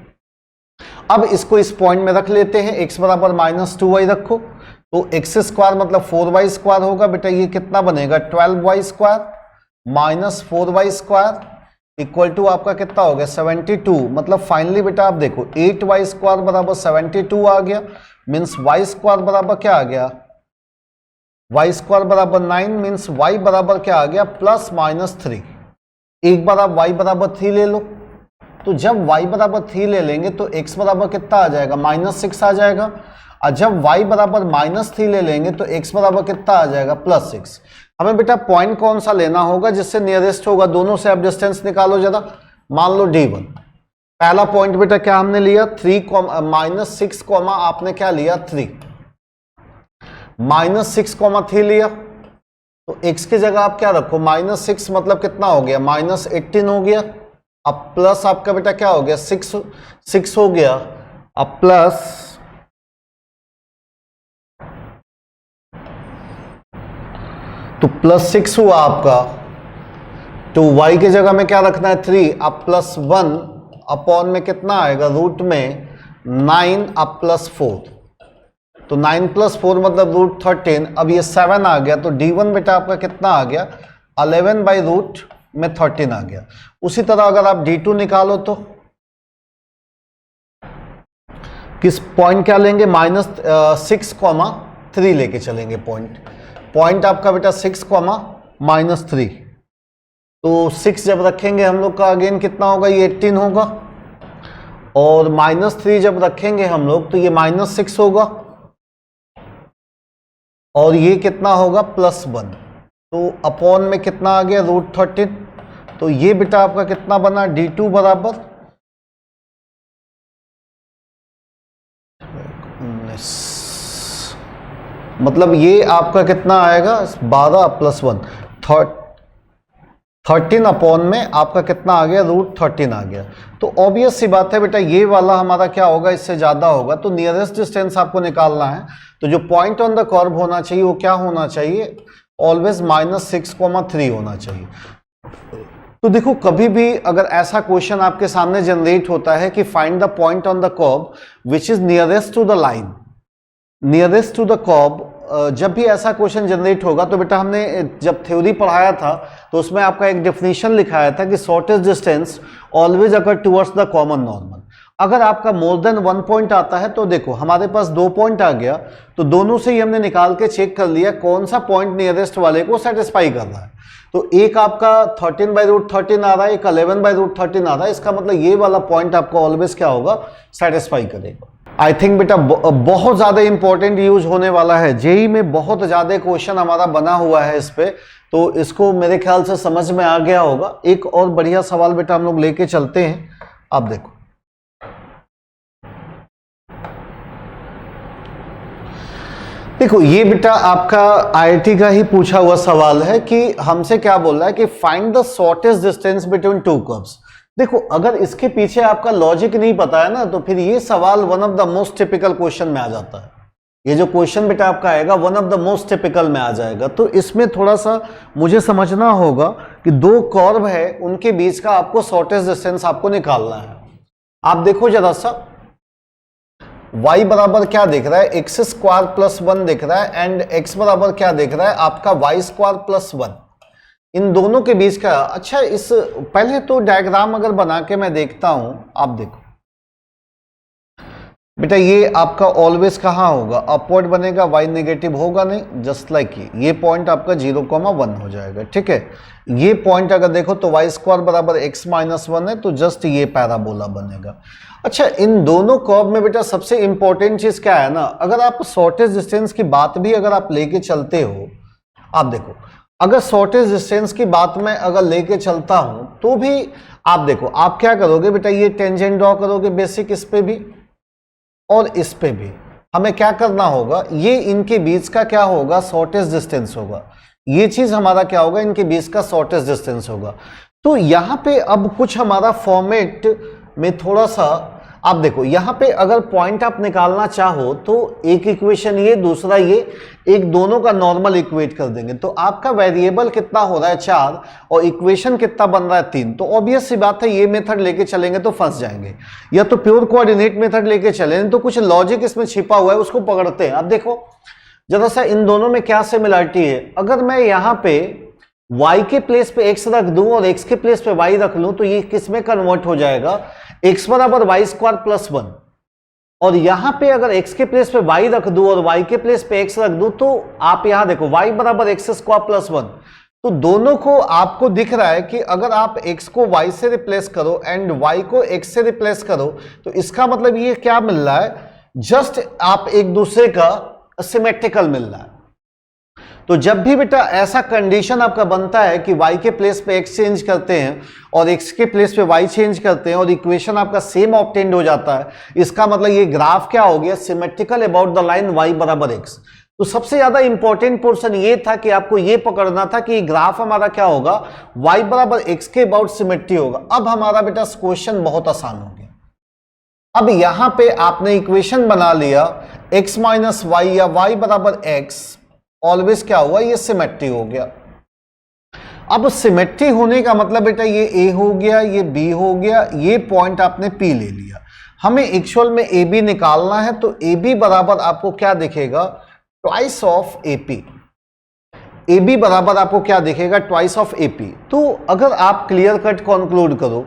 [SPEAKER 1] अब इसको इस पॉइंट में रख लेते हैं, x बराबर -2y रखो, तो x स्क्वायर मतलब 4y स्क्वायर होगा बेटा, ये कितना बनेगा 12y square minus 4y square equal to आपका कितना हो गया 72। मतलब फाइनली बेटा आप देखो 8y स्क्वायर बराबर 72 आ गया, मीन्स y स्क्वायर बराबर क्या आ गया, y स्क्वायर बराबर 9, मीन्स y बराबर क्या आ गया +-3। एक बार आप y बराबर 3 ले लो, तो जब y बराबर 3 ले लेंगे तो x बराबर कितना आ जाएगा -6 आ जाएगा, और जब y बराबर -3 ले लेंगे तो x बराबर कितना आ जाएगा +6। हमें बेटा पॉइंट कौन सा लेना होगा जिससे नियरेस्ट होगा, दोनों से आप डिस्टेंस निकालो जरा। मान लो D1, पहला पॉइंट बेटा क्या हमने लिया 3 -6 कॉमा आपने क्या लिया 3, -6, 3 लिया तो x की जगह आप क्या रखो -6 मतलब कितना हो गया -18 हो गया। अब प्लस आपका बेटा क्या हो गया 6 हो गया। अब प्लस तो +6 हुआ आपका, तो y की जगह में क्या रखना है 3, अब +1 अपॉन में कितना आएगा रूट में 9, अब +4, तो 9 + 4 मतलब √13। अब ये 7 आ गया तो D1 बेटा आपका कितना आ गया 11/√13 आ गया। उसी तरह अगर आप D2 निकालो तो किस पॉइंट क्या लेंगे -6, 3 लेके चलेंगे पॉइंट आपका बेटा 6, -3, तो 6 जब रखेंगे हम लोग का अगेन कितना होगा ये 18 होगा, और -3 जब रखेंगे हम लोग तो ये -6 होगा, और ये कितना होगा +1, तो अपॉन में कितना आ गया √13। तो ये बेटा आपका कितना बना D2 बराबर 19, मतलब ये आपका कितना आएगा 12 + 1 13 अपॉन में आपका कितना आ गया √13 आ गया। तो ऑब्वियस सी बात है बेटा ये वाला हमारा क्या होगा इससे ज्यादा होगा, तो नियरेस्ट डिस्टेंस आपको निकालना है, तो जो पॉइंट ऑन द कर्व होना चाहिए वो क्या होना चाहिए ऑलवेज -6, 3 होना चाहिए। तो देखो कभी भी अगर ऐसा क्वेश्चन आपके सामने जनरेट होता है कि find the point on the curve which is nearest to the line, nearest to the curve, जब भी ऐसा क्वेश्चन जनरेट होगा तो बेटा हमने जब थ्योरी पढ़ाया था तो उसमें आपका एक डेफिनेशन लिखाया था कि shortest distance always occur towards the common normal. अगर आपका मोर देन 1 पॉइंट आता है तो देखो हमारे पास 2 पॉइंट आ गया, तो दोनों से ही हमने निकाल के चेक कर लिया कौन सा पॉइंट नियरेस्ट वाले को सेटिस्फाई कर रहा है। तो एक आपका 13/√13 आ रहा है, एक 11/√13 आ रहा है, इसका मतलब ये वाला पॉइंट आपका ऑलवेज क्या होगा सेटिस्फाई करेगा। आई थिंक बेटा बहुत ज्यादा इंपॉर्टेंट यूज होने वाला है, जेई में बहुत ज्यादा क्वेश्चन हमारा बना हुआ है इस पे, तो इसको मेरे ख्याल से समझ में आ गया होगा। एक और बढ़िया सवाल बेटा हम लोग लेके चलते हैं, आप देखो देखो ये बेटा आपका आईआईटी का ही पूछा हुआ सवाल है कि हमसे क्या बोल रहा है कि find the shortest distance between 2 curves. देखो अगर इसके पीछे आपका लॉजिक नहीं पता है ना तो फिर ये सवाल one of the most typical question में आ जाता है। ये जो क्वेश्चन बेटा आपका आएगा one of the most typical में आ जाएगा। तो इसमें थोड़ा सा मुझे समझना होगा कि 2 कर्व है उनके बीच का आपको शॉर्टेस्ट डिस्टेंस आपको निकालना है। आप देखो जरा सा y बराबर क्या दिख रहा है x² + 1 दिख रहा है, एंड x बराबर क्या दिख रहा है आपका y² + 1, इन दोनों के बीच का। अच्छा इस पहले तो डायग्राम अगर बना के मैं देखता हूं, आप देखो बेटा ये आपका ऑलवेज कहां होगा अपवर्ड बनेगा, y नेगेटिव होगा नहीं, जस्ट लाइक ये पॉइंट आपका 0,1 हो जाएगा। ठीक है, ये पॉइंट अगर देखो तो y² बराबर x - 1 है, तो जस्ट ये पैराबोला बनेगा। अच्छा इन दोनों कर्व में बेटा सबसे इंपॉर्टेंट चीज क्या है ना, अगर आप शॉर्टेस्ट डिस्टेंस की बात भी अगर आप लेके चलते हो, आप देखो अगर शॉर्टेस्ट डिस्टेंस की बात में अगर लेके चलता हूं तो भी आप देखो आप क्या करोगे बेटा, ये टेंजेंट ड्रॉ करोगे बेसिक इस पे भी और इस पे भी। हमें क्या करना होगा, ये इनके बीच का क्या होगा शॉर्टेस्ट डिस्टेंस होगा, ये चीज हमारा क्या होगा इनके बीच का शॉर्टेस्ट डिस्टेंस होगा। तो यहां पे अब कुछ हमारा फॉर्मेट में थोड़ा सा आप देखो, यहां पे अगर पॉइंट आप निकालना चाहो तो एक इक्वेशन ये, दूसरा ये, एक दोनों का नॉर्मल इक्वेट कर देंगे तो आपका वेरिएबल कितना हो रहा है 4 और इक्वेशन कितना बन रहा है 3। तो ऑब्वियस सी बात है ये मेथड लेके चलेंगे तो फंस जाएंगे, या तो प्योर कोऑर्डिनेट मेथड लेके चलें तो कुछ लॉजिक इसमें छिपा हुआ है उसको पकड़ते हैं। अब देखो जरा सा इन दोनों में क्या सिमिलरिटी है, अगर मैं यहां पे y के प्लेस पे x रख दूं और x के प्लेस पे y रख लूं तो ये किस में कन्वर्ट हो जाएगा, x बराबर y² + 1, और यहां पे अगर x के प्लेस पे y रख दूं और y के प्लेस पे x रख दूं तो आप यहां देखो y बराबर x² + 1, तो दोनों को आपको दिख रहा है कि अगर आप x को y से रिप्लेस करो एंड y को x से रिप्लेस करो तो इसका मतलब ये क्या मिल रहा है, जस्ट आप एक दूसरे का सिमेट्रिकल मिल रहा है। तो जब भी बेटा ऐसा कंडीशन आपका बनता है कि y के प्लेस पे x चेंज करते हैं और x के प्लेस पे y चेंज करते हैं और इक्वेशन आपका सेम ऑब्टेन्ड हो जाता है, इसका मतलब ये ग्राफ क्या हो गया, symmetrical about the line y बराबर x। तो सबसे ज्यादा इंपॉर्टेंट पोर्शन ये था कि आपको ये पकड़ना था कि ग्राफ हमारा क्या होगा, y बराबर x के अबाउट सिमेट्री होगा। अब हमारा बेटा क्वेश्चन बहुत आसान हो गया। अब यहां पे आपने इक्वेशन बना लिया x माइनस वाई या y बराबर x, ऑलवेज क्या हुआ, ये सिमेट्री हो गया। अब सिमेट्री होने का मतलब बेटा ये a हो गया, ये b हो गया, ये पॉइंट आपने p ले लिया। हमें एक्चुअल में ab निकालना है, तो ab बराबर आपको क्या दिखेगा, ट्वाइस ऑफ AP। AB बराबर आपको क्या दिखेगा, ट्वाइस ऑफ AP। तो अगर आप क्लियर कट कंक्लूड करो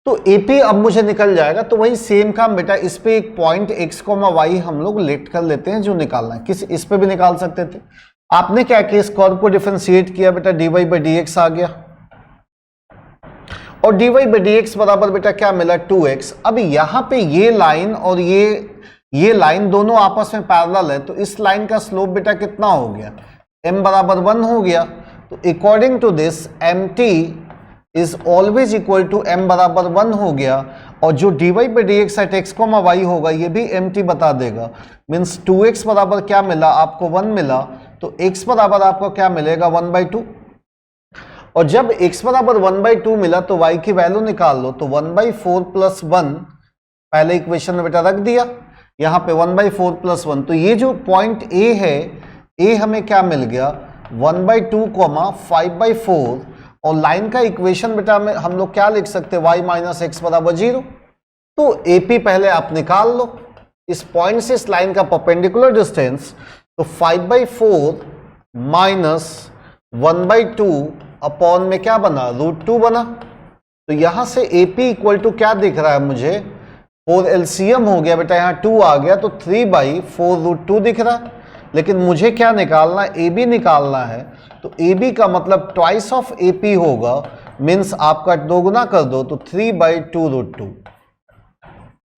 [SPEAKER 1] तो AP अब मुझे निकल जाएगा। तो वही सेम काम बेटा, इस पे एक पॉइंट x, y हम लोग लेट कर लेते हैं जो निकालना है। किस इस पे भी निकाल सकते थे। आपने क्या किया, इस कर्व को डिफरेंशिएट किया बेटा, dy बाई dx आ गया और dy बाई dx बराबर बेटा क्या मिला, 2x। अब यहां पे ये लाइन और ये लाइन दोनों आपस में पैरेलल है, तो इस लाइन का स्लोप बेटा कितना हो गया, m बराबर 1 हो गया। तो according to this mt is always equal to m बराबर 1 हो गया। और जो dy by dx at x, y होगा ये भी mt बता देगा। मीन्स 2x बराबर क्या मिला आपको, 1 मिला। तो x बराबर आपको क्या मिलेगा, 1/2। और जब x बराबर 1/2 मिला तो y की वैल्यू निकाल लो। तो 1/4 प्लस 1 पहले इक्वेशन में बेटा रख दिया, यहाँ पे 1/4 प्लस 1। तो ये जो पॉइंट A है, A हमें क्या मिल गया, 1/2 5/4। और लाइन का इक्वेशन बेटा हम लोग क्या लिख सकते हैं, y माइनस एक्स बराबर 0। तो AP पहले आप निकाल लो, इस पॉइंट से इस लाइन का परपेंडिकुलर डिस्टेंस। तो 5/4 माइनस 1/2 अपॉन में क्या बना, √2 बना। तो यहां से AP इक्वल टू क्या दिख रहा है मुझे, 4 LCM हो गया बेटा, यहाँ 2 आ गया तो 3/4√2 दिख रहा है। लेकिन मुझे क्या निकालना है, AB निकालना है। तो AB का मतलब ट्वाइस ऑफ AP होगा, मीन्स आपका दोगुना कर दो तो 3/2√2।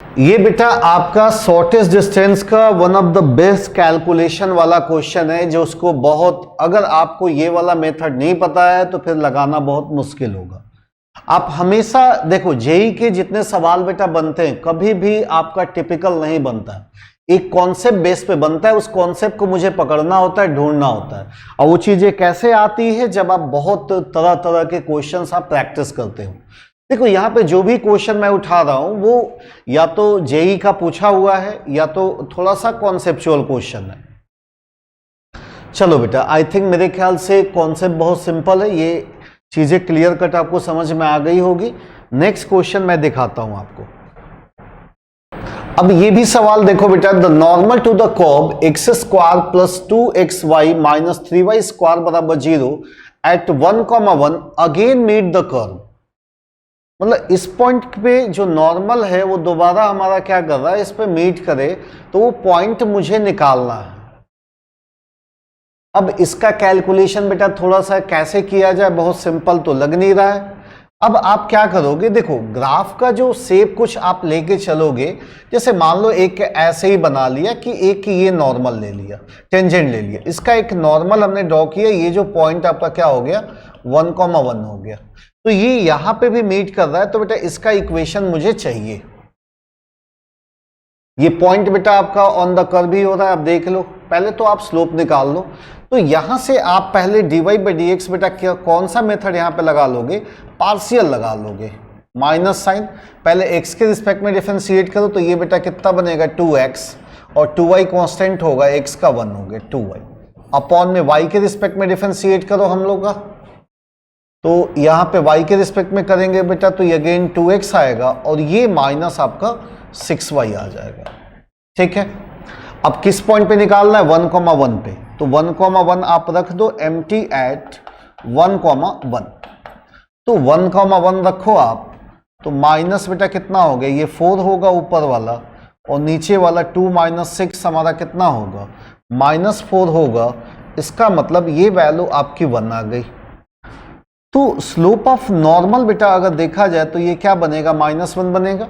[SPEAKER 1] ये बेटा आपका शॉर्टेस्ट डिस्टेंस का one of the best calculation वाला क्वेश्चन है, जो उसको बहुत, अगर आपको ये वाला मेथड नहीं पता है तो फिर लगाना बहुत मुश्किल होगा। आप हमेशा देखो, जेई के जितने सवाल बेटा बनते हैं कभी भी आपका टिपिकल नहीं बनता है, एक कॉन्सेप्ट बेस पे बनता है। उस कॉन्सेप्ट को मुझे पकड़ना होता है, ढूंढना होता है। और वो चीजें कैसे आती है, जब आप बहुत तरह तरह के क्वेश्चंस आप प्रैक्टिस करते हो। देखो यहाँ पे जो भी क्वेश्चन मैं उठा रहा हूं वो या तो जेई का पूछा हुआ है या तो थोड़ा सा कॉन्सेप्चुअल क्वेश्चन है। चलो बेटा, आई थिंक मेरे ख्याल से कॉन्सेप्ट बहुत सिंपल है, ये चीजें क्लियर कट आपको समझ में आ गई होगी। नेक्स्ट क्वेश्चन मैं दिखाता हूं आपको। अब ये भी सवाल देखो बेटा, the normal to the curve x² plus 2xy minus 3y² बराबर 0 at 1,1 again meet the curve. मतलब इस पॉइंट पे जो नॉर्मल है वो दोबारा हमारा क्या कर रहा है, इस पे मीट करे, तो वो पॉइंट मुझे निकालना है। अब इसका कैलकुलेशन बेटा थोड़ा सा कैसे किया जाए, बहुत सिंपल तो लग नहीं रहा है। अब आप क्या करोगे, देखो ग्राफ का जो शेप कुछ आप लेके चलोगे, जैसे मान लो एक ऐसे ही बना लिया कि एक ये नॉर्मल ले लिया, टेंजेंट ले लिया, इसका एक नॉर्मल हमने ड्रॉ किया, ये जो पॉइंट आपका क्या हो गया, 1,1 हो गया। तो ये यहां पे भी मीट कर रहा है, तो बेटा इसका इक्वेशन मुझे चाहिए। ये पॉइंट बेटा आपका ऑन द कर्व ही हो रहा है, आप देख लो। पहले तो आप स्लोप निकाल लो। तो यहां से आप पहले dy बाई dx बेटा क्या, कौन सा मेथड यहां पे लगा लोगे, पार्शियल लगा लोगे, माइनस साइन। पहले x के रिस्पेक्ट में डिफरेंशिएट करो, तो ये बेटा कितना बनेगा, 2x, और 2y कांस्टेंट होगा, x का 1 हो गया 2y, अपॉन में y के रिस्पेक्ट में डिफरेंशिएट करो हम लोग का। तो यहां पे y के रिस्पेक्ट में करेंगे बेटा तो ये अगेन 2x आएगा, और ये माइनस आपका 6y आ जाएगा। ठीक है, अब किस पॉइंट पे निकालना है, 1,1 पे। तो 1,1 आप रख दो, एम्प्टी एट 1,1। तो 1,1 रखो आप, तो माइनस बेटा कितना हो गया, ये 4 होगा ऊपर वाला, और नीचे वाला 2 माइनस 6 हमारा कितना होगा, -4 होगा। इसका मतलब ये वैल्यू आपकी 1 आ गई। तो स्लोप ऑफ नॉर्मल बेटा अगर देखा जाए तो ये क्या बनेगा, -1 बनेगा।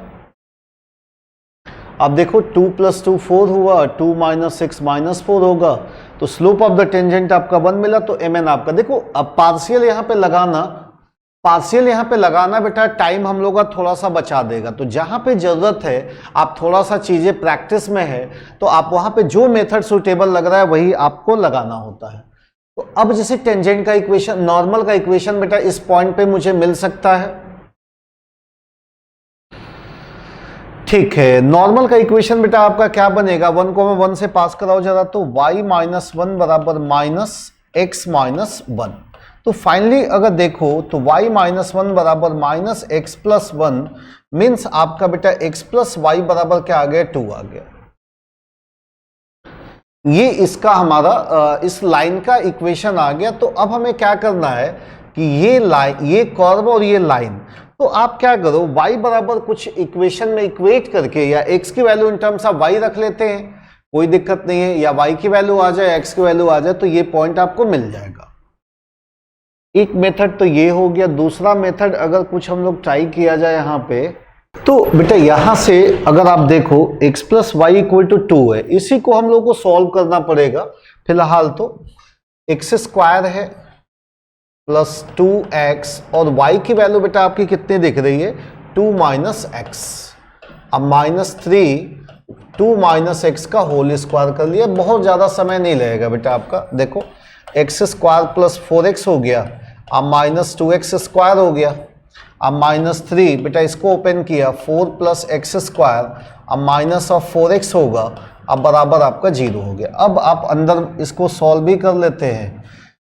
[SPEAKER 1] अब देखो 2 + 2 4 हुआ, 2 - 6 -4 होगा, तो स्लोप ऑफ द टेंजेंट आपका 1 मिला, तो mn आपका। देखो अब पार्शियल यहाँ पे लगाना बेटा टाइम हम लोग का थोड़ा सा बचा देगा। तो जहां पे जरूरत है, आप थोड़ा सा चीजें प्रैक्टिस में है, तो आप वहां पे जो मेथड सुटेबल लग रहा है वही आपको लगाना होता है। तो अब जैसे टेंजेंट का इक्वेशन, नॉर्मल का इक्वेशन बेटा इस पॉइंट पे मुझे मिल सकता है, ठीक है। नॉर्मल का इक्वेशन बेटा आपका क्या बनेगा, 1, 1 से पास कराओ जरा, तो y - 1 बराबर -x - 1। तो फाइनली अगर देखो तो y - 1 बराबर -x + 1 मीन्स आपका बेटा x + y बराबर क्या आ गया, 2 आ गया। ये इसका हमारा इस लाइन का इक्वेशन आ गया। तो अब हमें क्या करना है कि ये लाइन, ये कर्व और ये लाइन, तो आप क्या करो, y बराबर कुछ इक्वेशन में इक्वेट करके, या x की value in terms of y रख लेते हैं, कोई दिक्कत नहीं है, या y की वैल्यू आ जाए, x की वैल्यू आ जाए, तो ये पॉइंट आपको मिल जाएगा। एक मेथड तो ये हो गया। दूसरा मेथड अगर कुछ हम लोग ट्राई किया जाए यहाँ पे, तो बेटा यहां से अगर आप देखो x + y = 2 है, इसी को हम लोग को सॉल्व करना पड़ेगा। फिलहाल तो x² है प्लस 2x, और y की वैल्यू बेटा आपकी कितनी दिख रही है, 2 - x। अब -3 2 - x का होल स्क्वायर कर लिया, बहुत ज्यादा समय नहीं लगेगा बेटा आपका। देखो x² + 4x हो गया, अब -2x² हो गया, अब -3 बेटा इसको ओपन किया, 4 + x², अब -4x होगा, अब बराबर आपका 0 हो गया। अब आप अंदर इसको सॉल्व भी कर लेते हैं,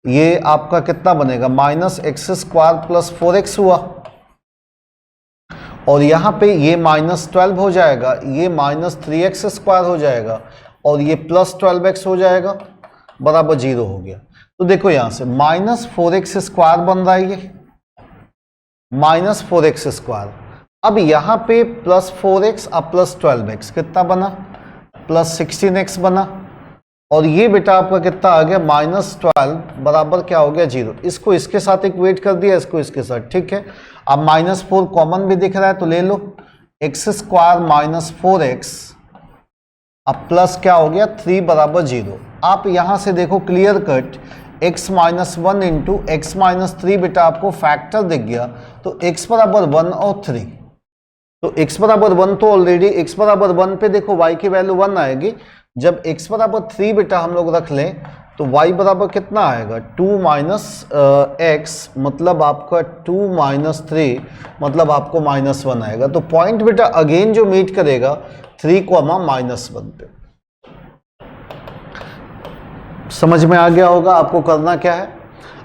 [SPEAKER 1] ये आपका कितना बनेगा, -x² + 4x हुआ, और यहाँ पे ये -12 हो जाएगा, ये -3x² हो जाएगा, और ये +12x हो जाएगा, बराबर 0 हो गया। तो देखो यहां से -4x² बन रहा है, ये -4x²। अब यहां पे +4x अब +12x कितना बना, +16x बना, और ये बेटा आपका कितना आ गया, -12 बराबर क्या हो गया, 0। इसको इसके साथ इक्वेट कर दिया, इसको इसके साथ, ठीक है। अब -4 कॉमन भी दिख रहा है, तो ले लो, x² - 4x, अब प्लस क्या हो गया, 3 बराबर 0। आप यहां से देखो क्लियर कट, x - 1 × x - 3 बेटा आपको फैक्टर दिख गया, तो x बराबर 1 और 3, तो x बराबर 1 तो ऑलरेडी, x बराबर 1 पे देखो y की वैल्यू 1 आएगी। जब x बराबर 3 बेटा हम लोग रख लें, तो y बराबर कितना आएगा, 2 - x, मतलब आपका 2 - 3 मतलब आपको -1 आएगा। तो पॉइंट बेटा अगेन जो मीट करेगा 3, -1 पे। समझ में आ गया होगा आपको करना क्या है।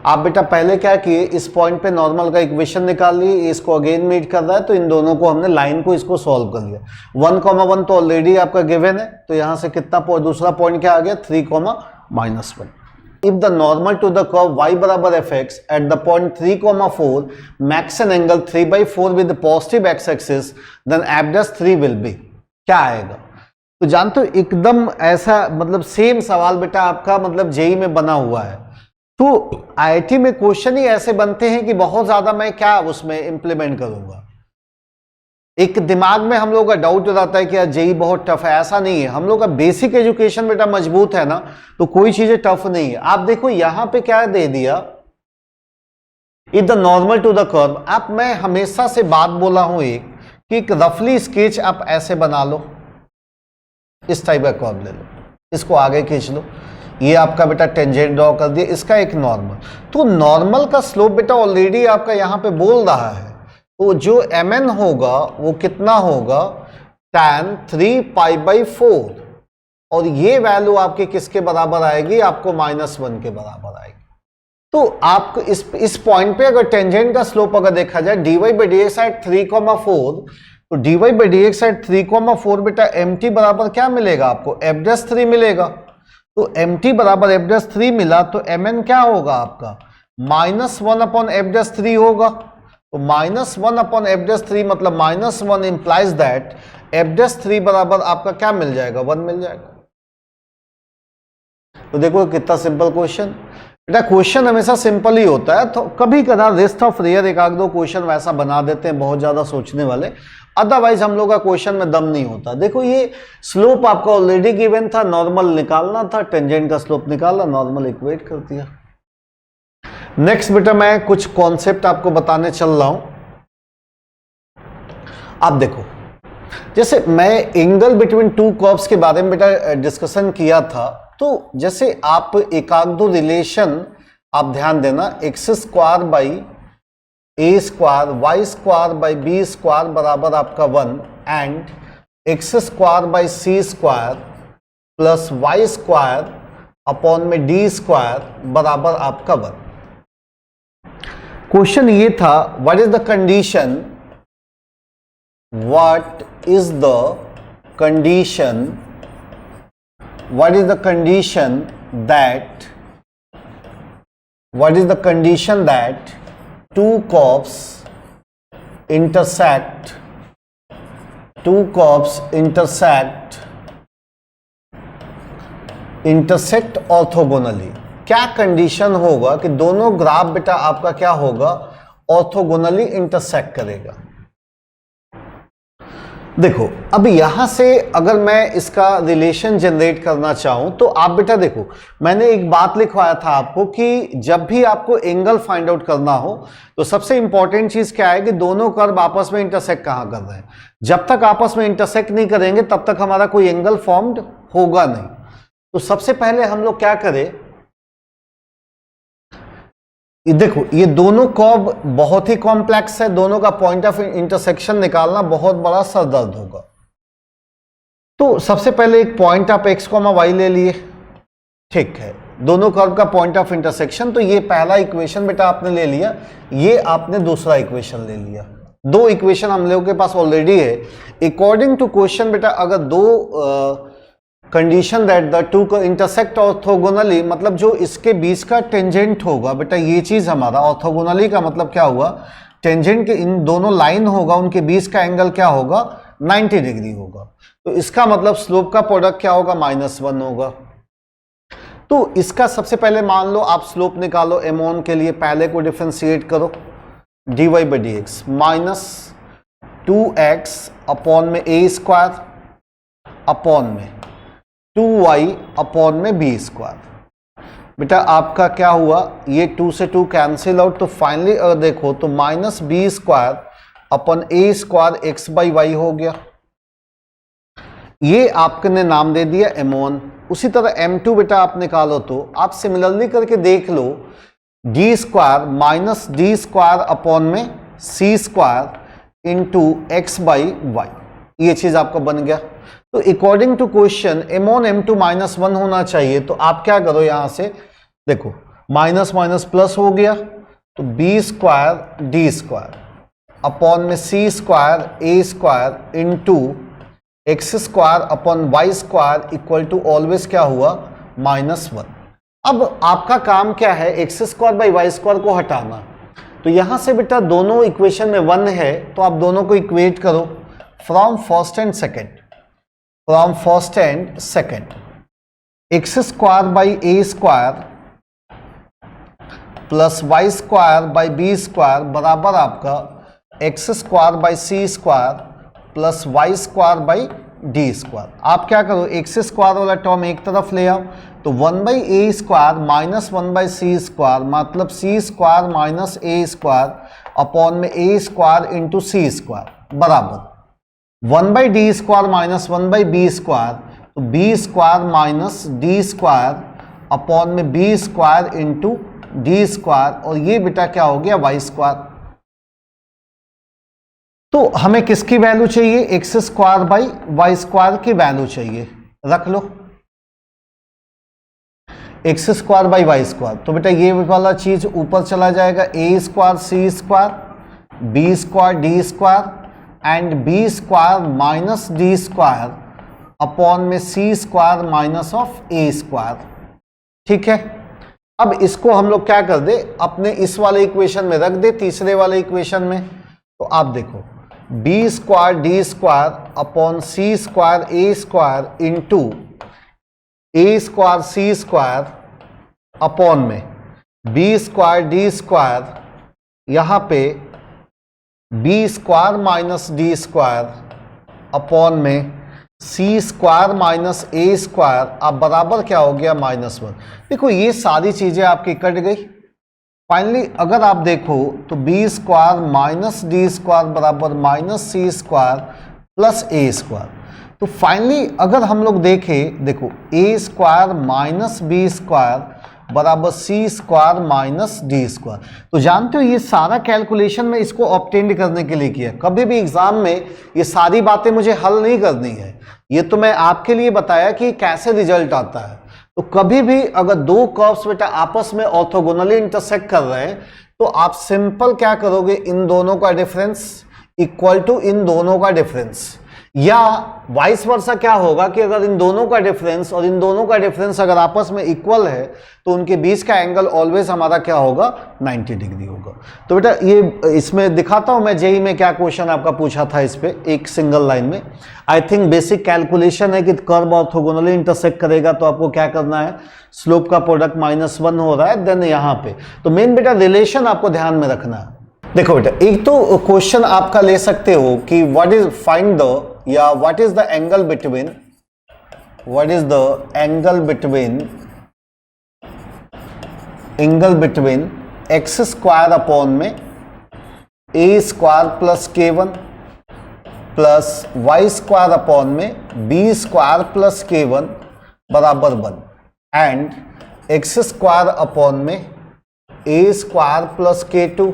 [SPEAKER 1] आप बेटा पहले क्या किए, इस पॉइंट पे नॉर्मल का इक्वेशन निकाल लिए, इसको अगेन मीट कर रहा है, तो इन दोनों को हमने लाइन को इसको सॉल्व कर लिया। 1, 1 तो ऑलरेडी आपका गिवन है, तो यहां से कितना दूसरा पॉइंट क्या आ गया, 3, -1। If the normal to the curve y बराबर fx at the point 3, 4 makes an angle 3/4 with positive x axis, then f'3 will be, क्या आएगा। तो जानते हो एकदम ऐसा, मतलब सेम सवाल बेटा आपका मतलब जेई में बना हुआ है। तो आईआईटी में क्वेश्चन ही ऐसे बनते हैं कि बहुत ज्यादा मैं क्या उसमें इंप्लीमेंट करूंगा। एक दिमाग में हम लोग का डाउट रहता है कि यार जेई बहुत टफ है, ऐसा नहीं है। हम लोग का बेसिक एजुकेशन बेटा मजबूत है ना, तो कोई चीजें टफ नहीं है। आप देखो यहां पे क्या दे दिया, if the normal to the curve. आप, मैं हमेशा से बात बोला हूं एक, कि एक रफली स्केच आप ऐसे बना लो, इस टाइप का कर्व ले लो, इसको आगे खींच लो, ये आपका बेटा टेंजेंट ड्रॉ कर दिया, इसका एक नॉर्मल। तो नॉर्मल का स्लोप बेटा ऑलरेडी आपका यहां पे बोल रहा है, तो जो mn होगा वो कितना होगा, tan 3π/4, और ये वैल्यू आपके किसके बराबर आएगी, आपको -1 के बराबर आएगी। तो आपको इस पॉइंट पे अगर टेंजेंट का स्लोप अगर देखा जाए dy/dx एट 3, 4, तो dy/dx एट 3, 4 बेटा mt बराबर क्या मिलेगा आपको, f'3 मिलेगा। तो mt बराबर f'3 मिला, तो mn क्या होगा आपका, -1/f'3 होगा। तो -1/f'3 मतलब -1 इंप्लाइज दैट f'3 बराबर आपका क्या मिल जाएगा, 1 मिल जाएगा। तो देखो कितना सिंपल क्वेश्चन। बेटा क्वेश्चन हमेशा सिंपल ही होता है, तो कभी कदा लिस्ट ऑफ रेयर एक आध दो क्वेश्चन वैसा बना देते हैं बहुत ज्यादा सोचने वाले, अदरवाइज हम लोग का क्वेश्चन में दम नहीं होता। देखो ये स्लोप आपका ऑलरेडी गिवन था, नॉर्मल निकालना था, टेंजेंट का स्लोप निकाला, नॉर्मल इक्वेट कर दिया। नेक्स्ट बेटा मैं कुछ कॉन्सेप्ट आपको बताने चल रहा हूं। आप देखो, जैसे मैं एंगल बिटवीन टू कर्व्स के बारे में बेटा डिस्कशन किया था, तो जैसे आप एकाक दो रिलेशन आप ध्यान देना, x square by a square y square by b square बराबर आपका 1 and x square by c square plus y square upon में डी स्क्वायर बराबर आपका 1। क्वेश्चन ये था, what is the condition, what is the condition that two curves intersect orthogonally। क्या condition होगा कि दोनों ग्राफ बेटा आपका क्या होगा, ऑर्थोगोनली इंटरसेक्ट करेगा। देखो अब यहां से अगर मैं इसका रिलेशन जनरेट करना चाहूं तो आप बेटा देखो, मैंने एक बात लिखवाया था आपको कि जब भी आपको एंगल फाइंड आउट करना हो तो सबसे इंपॉर्टेंट चीज क्या है कि दोनों कर्व आपस में इंटरसेक्ट कहां कर रहे हैं। जब तक आपस में इंटरसेक्ट नहीं करेंगे तब तक हमारा कोई एंगल फॉर्म्ड होगा नहीं। तो सबसे पहले हम लोग क्या करें, देखो ये दोनों कर्व बहुत ही कॉम्प्लेक्स है, दोनों का पॉइंट ऑफ इंटरसेक्शन निकालना बहुत बड़ा सरदर्द होगा। तो सबसे पहले एक पॉइंट आप एक्स कॉमा वाई ले लिए, ठीक है, दोनों कर्व का पॉइंट ऑफ इंटरसेक्शन, तो ये पहला इक्वेशन बेटा आपने ले लिया, ये आपने दूसरा इक्वेशन ले लिया। दो इक्वेशन हम लोगों के पास ऑलरेडी है। अकॉर्डिंग टू क्वेश्चन बेटा अगर दो condition that the two intersect orthogonally, मतलब जो इसके बीच का टेंजेंट होगा बेटा, ये चीज हमारा ऑर्थोगोनली का मतलब क्या हुआ, टेंजेंट के इन दोनों लाइन होगा उनके बीच का एंगल क्या होगा, 90 डिग्री होगा। तो इसका मतलब स्लोप का प्रोडक्ट क्या होगा, -1 होगा। तो इसका सबसे पहले मान लो आप स्लोप निकालो m1 के लिए, पहले को डिफरेंशिएट करो, dy by d x -2x upon में a स्क्वायर अपॉन में 2y अपॉन में बी स्क्वायर। बेटा आपका क्या हुआ, ये 2 से 2 कैंसिल आउट, तो फाइनली अगर देखो तो -b square upon a square x by y हो गया। ये आपने नाम दे दिया m1। उसी तरह m2 बेटा आप निकालो तो आप सिमिलरली करके देख लो, d square minus d square upon में c square into x by y, ये चीज आपका बन गया। तो according to question m1 m2 -1 होना चाहिए, तो आप क्या करो यहां से देखो, माइनस माइनस प्लस हो गया, तो b square d square upon में c square a square into x square upon y square equal to always क्या हुआ, -1। अब आपका काम क्या है, एक्स स्क्वायर बाई वाई स्क्वायर को हटाना। तो यहां से बेटा दोनों इक्वेशन में 1 है, तो आप दोनों को इक्वेट करो from first and second. X square by a square plus y square by b square बराबर आपका x square by c square plus y square by d square. आप क्या करो, एक्स स्क्वायर वाला टर्म एक तरफ ले आओ, तो 1 by a square minus 1 by c square मतलब c square minus a square upon में a square into c square बराबर 1 by d square minus 1 by b square, तो b square minus d square upon में b square into d square, और ये बेटा क्या हो गया, वाई स्क्वायर। तो हमें किसकी वैल्यू चाहिए, x square by Y square की वैल्यू चाहिए, रख लो x square by Y square. तो बेटा ये वाला चीज ऊपर चला जाएगा, a square c square b square d square and b square minus d square upon में c square minus of a square. ठीक है, अब इसको हम लोग क्या कर दे, अपने इस वाले इक्वेशन में रख दे, तीसरे वाले इक्वेशन में। तो आप देखो b square d square upon c square a square into a square c square upon में बी स्क्वायर डी स्क्वायर, यहां पे b square minus d square upon में c square minus a square, अब बराबर क्या हो गया -1। देखो ये सारी चीजें आपकी कट गई। फाइनली अगर आप देखो तो b square minus d square बराबर minus c square plus a square. तो फाइनली अगर हम लोग देखें, देखो a square minus b square बराबर c square minus d square. तो जानते हो ये सारा कैलकुलेशन में इसको ऑब्टेन करने के लिए किया। कभी भी एग्जाम में ये सारी बातें मुझे हल नहीं करनी है, ये तो मैं आपके लिए बताया कि कैसे रिजल्ट आता है। तो कभी भी अगर दो कर्व्स बेटा आपस में ऑर्थोगोनली इंटरसेक्ट कर रहे हैं तो आप सिंपल क्या करोगे, इन दोनों का डिफरेंस इक्वल टू इन दोनों का डिफरेंस, या वाइस वर्सा क्या होगा कि अगर इन दोनों का डिफरेंस और इन दोनों का डिफरेंस अगर आपस में इक्वल है तो उनके बीच का एंगल ऑलवेज हमारा क्या होगा, 90 डिग्री होगा। तो बेटा ये इसमें दिखाता हूं मैं जेई में क्या क्वेश्चन आपका पूछा था इस पे एक सिंगल लाइन में। आई थिंक बेसिक कैलकुलेशन है कि कर्व ऑर्थोगोनली इंटरसेक्ट करेगा तो आपको क्या करना है, स्लोप का प्रोडक्ट -1 हो रहा है, देन यहाँ पे तो मेन बेटा रिलेशन आपको ध्यान में रखना है। देखो बेटा एक तो क्वेश्चन आपका ले सकते हो कि व्हाट इज फाइंड द या what is the angle between, what is the angle between x square upon में a square plus k1 plus y square upon में बी स्क्वायर प्लस k1 बराबर 1 एंड एक्स स्क्वायर अपॉन में a square plus k2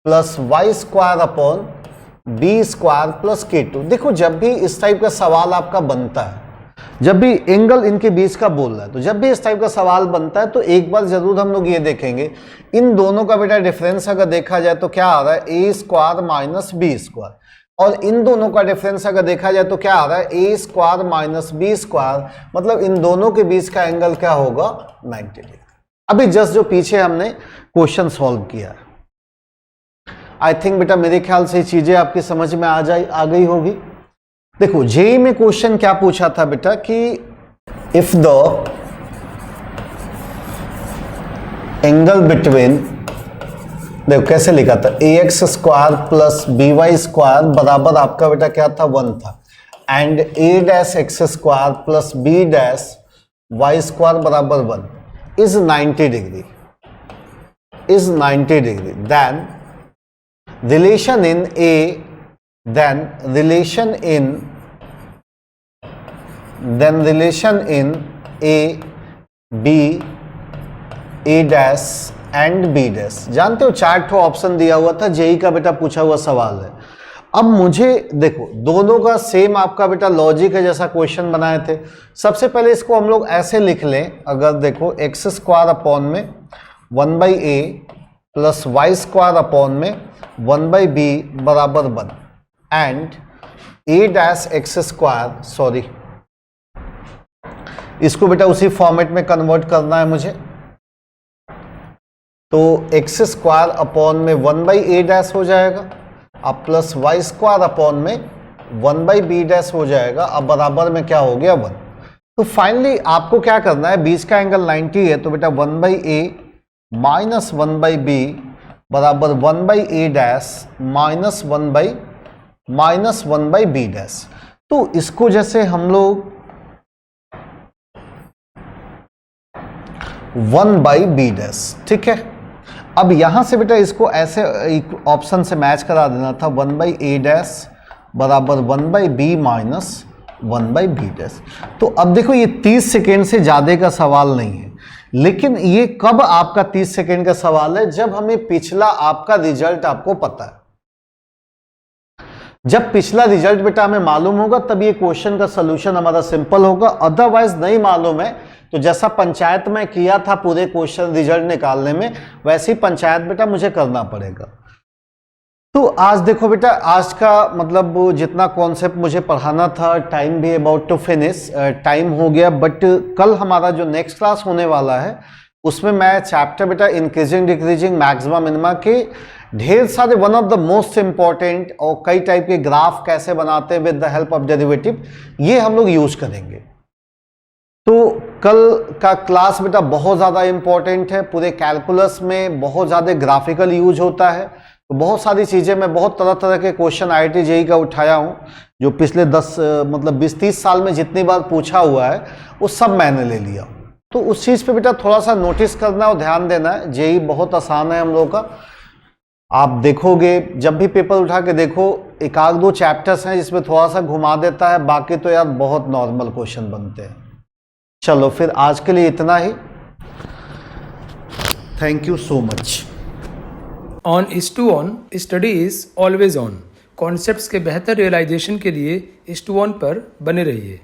[SPEAKER 1] plus y square upon b square plus k2। देखो जब भी इस type का सवाल आपका बनता है, जब भी एंगल इनके बीच का बोल रहा है, तो जब भी इस टाइप का सवाल बनता है तो एक बार जरूर हम लोग ये देखेंगे इन दोनों का बेटा डिफरेंस अगर देखा जाए तो क्या आ रहा है, ए स्क्वायर माइनस बी स्क्वायर, और इन दोनों का डिफरेंस अगर देखा जाए तो क्या आ रहा है, ए स्क्वायर माइनस बी स्क्वायर, मतलब इन दोनों के बीच का एंगल क्या होगा, 90 डिग्री। अभी जस्ट जो पीछे हमने क्वेश्चन सॉल्व किया है, आई थिंक बेटा मेरे ख्याल से चीजें आपकी समझ में आ गई होगी। देखो जेई में क्वेश्चन क्या पूछा था बेटा कि इफ द एंगल बिटवीन, देखो कैसे लिखा था, a x square plus b y square बराबर आपका बेटा क्या था, 1 था, and a dash x square plus b dash y square बराबर 1 is 90 degree, then relation in A, then relation in A, B, A dash and B dash। जानते हो 4 ठो ऑप्शन दिया हुआ था, जेई का बेटा पूछा हुआ सवाल है। अब मुझे देखो दोनों का सेम आपका बेटा लॉजिक है जैसा क्वेश्चन बनाए थे। सबसे पहले इसको हम लोग ऐसे लिख लें, अगर देखो एक्स स्क्वायर अपॉन में 1/a plus y square upon में 1/b बराबर 1 and a dash x square, sorry इसको बेटा उसी फॉर्मेट में कन्वर्ट करना है मुझे, तो एक्स स्क्वायर अपॉन में 1/a डैश हो जाएगा, अब प्लस वाई स्क्वायर अपॉन में 1/b डैश हो जाएगा, अब बराबर में क्या हो गया 1। तो फाइनली आपको क्या करना है, बीच का एंगल 90 है, तो बेटा 1/a माइनस 1/b बराबर 1/a dash minus 1/b dash. तो इसको जैसे हम लोग 1/b डैश, ठीक है। अब यहां से बेटा इसको ऐसे ऑप्शन से मैच करा देना था, 1/a डैश बराबर 1/b माइनस 1/b डैश। तो अब देखो ये 30 सेकेंड से ज्यादा का सवाल नहीं है, लेकिन ये कब आपका 30 सेकेंड का सवाल है, जब हमें पिछला आपका रिजल्ट आपको पता है। जब पिछला रिजल्ट बेटा हमें मालूम होगा तब ये क्वेश्चन का सलूशन हमारा सिंपल होगा, अदरवाइज नहीं मालूम है तो जैसा पंचायत में किया था पूरे क्वेश्चन रिजल्ट निकालने में, वैसी पंचायत बेटा मुझे करना पड़ेगा। तो आज देखो बेटा, आज का मतलब जितना कॉन्सेप्ट मुझे पढ़ाना था, टाइम भी अबाउट टू फिनिश, टाइम हो गया, बट कल हमारा जो नेक्स्ट क्लास होने वाला है उसमें मैं चैप्टर बेटा इंक्रीजिंग डिक्रीजिंग मैक्सिमा मिनिमा के ढेर सारे one of the most important और कई टाइप के ग्राफ कैसे बनाते हैं with the help of derivative, ये हम लोग यूज करेंगे। तो कल का क्लास बेटा बहुत ज़्यादा इम्पोर्टेंट है। पूरे कैलकुलस में बहुत ज़्यादा ग्राफिकल यूज होता है, तो बहुत सारी चीज़ें मैं बहुत तरह तरह के क्वेश्चन IIT JEE का उठाया हूँ, जो पिछले 20-30 साल में जितनी बार पूछा हुआ है वो सब मैंने ले लिया। तो उस चीज़ पे बेटा थोड़ा सा नोटिस करना और ध्यान देना है। JEE बहुत आसान है हम लोगों का। आप देखोगे जब भी पेपर उठा के देखो, एक आध दो चैप्टर्स हैं जिसमें थोड़ा सा घुमा देता है, बाकी तो यार बहुत नॉर्मल क्वेश्चन बनते हैं। चलो फिर आज के लिए इतना ही। Thank you so much.
[SPEAKER 2] On IS2ON study is always on. Concepts के बेहतर रियलाइजेशन के लिए IS2ON पर बने रहिए।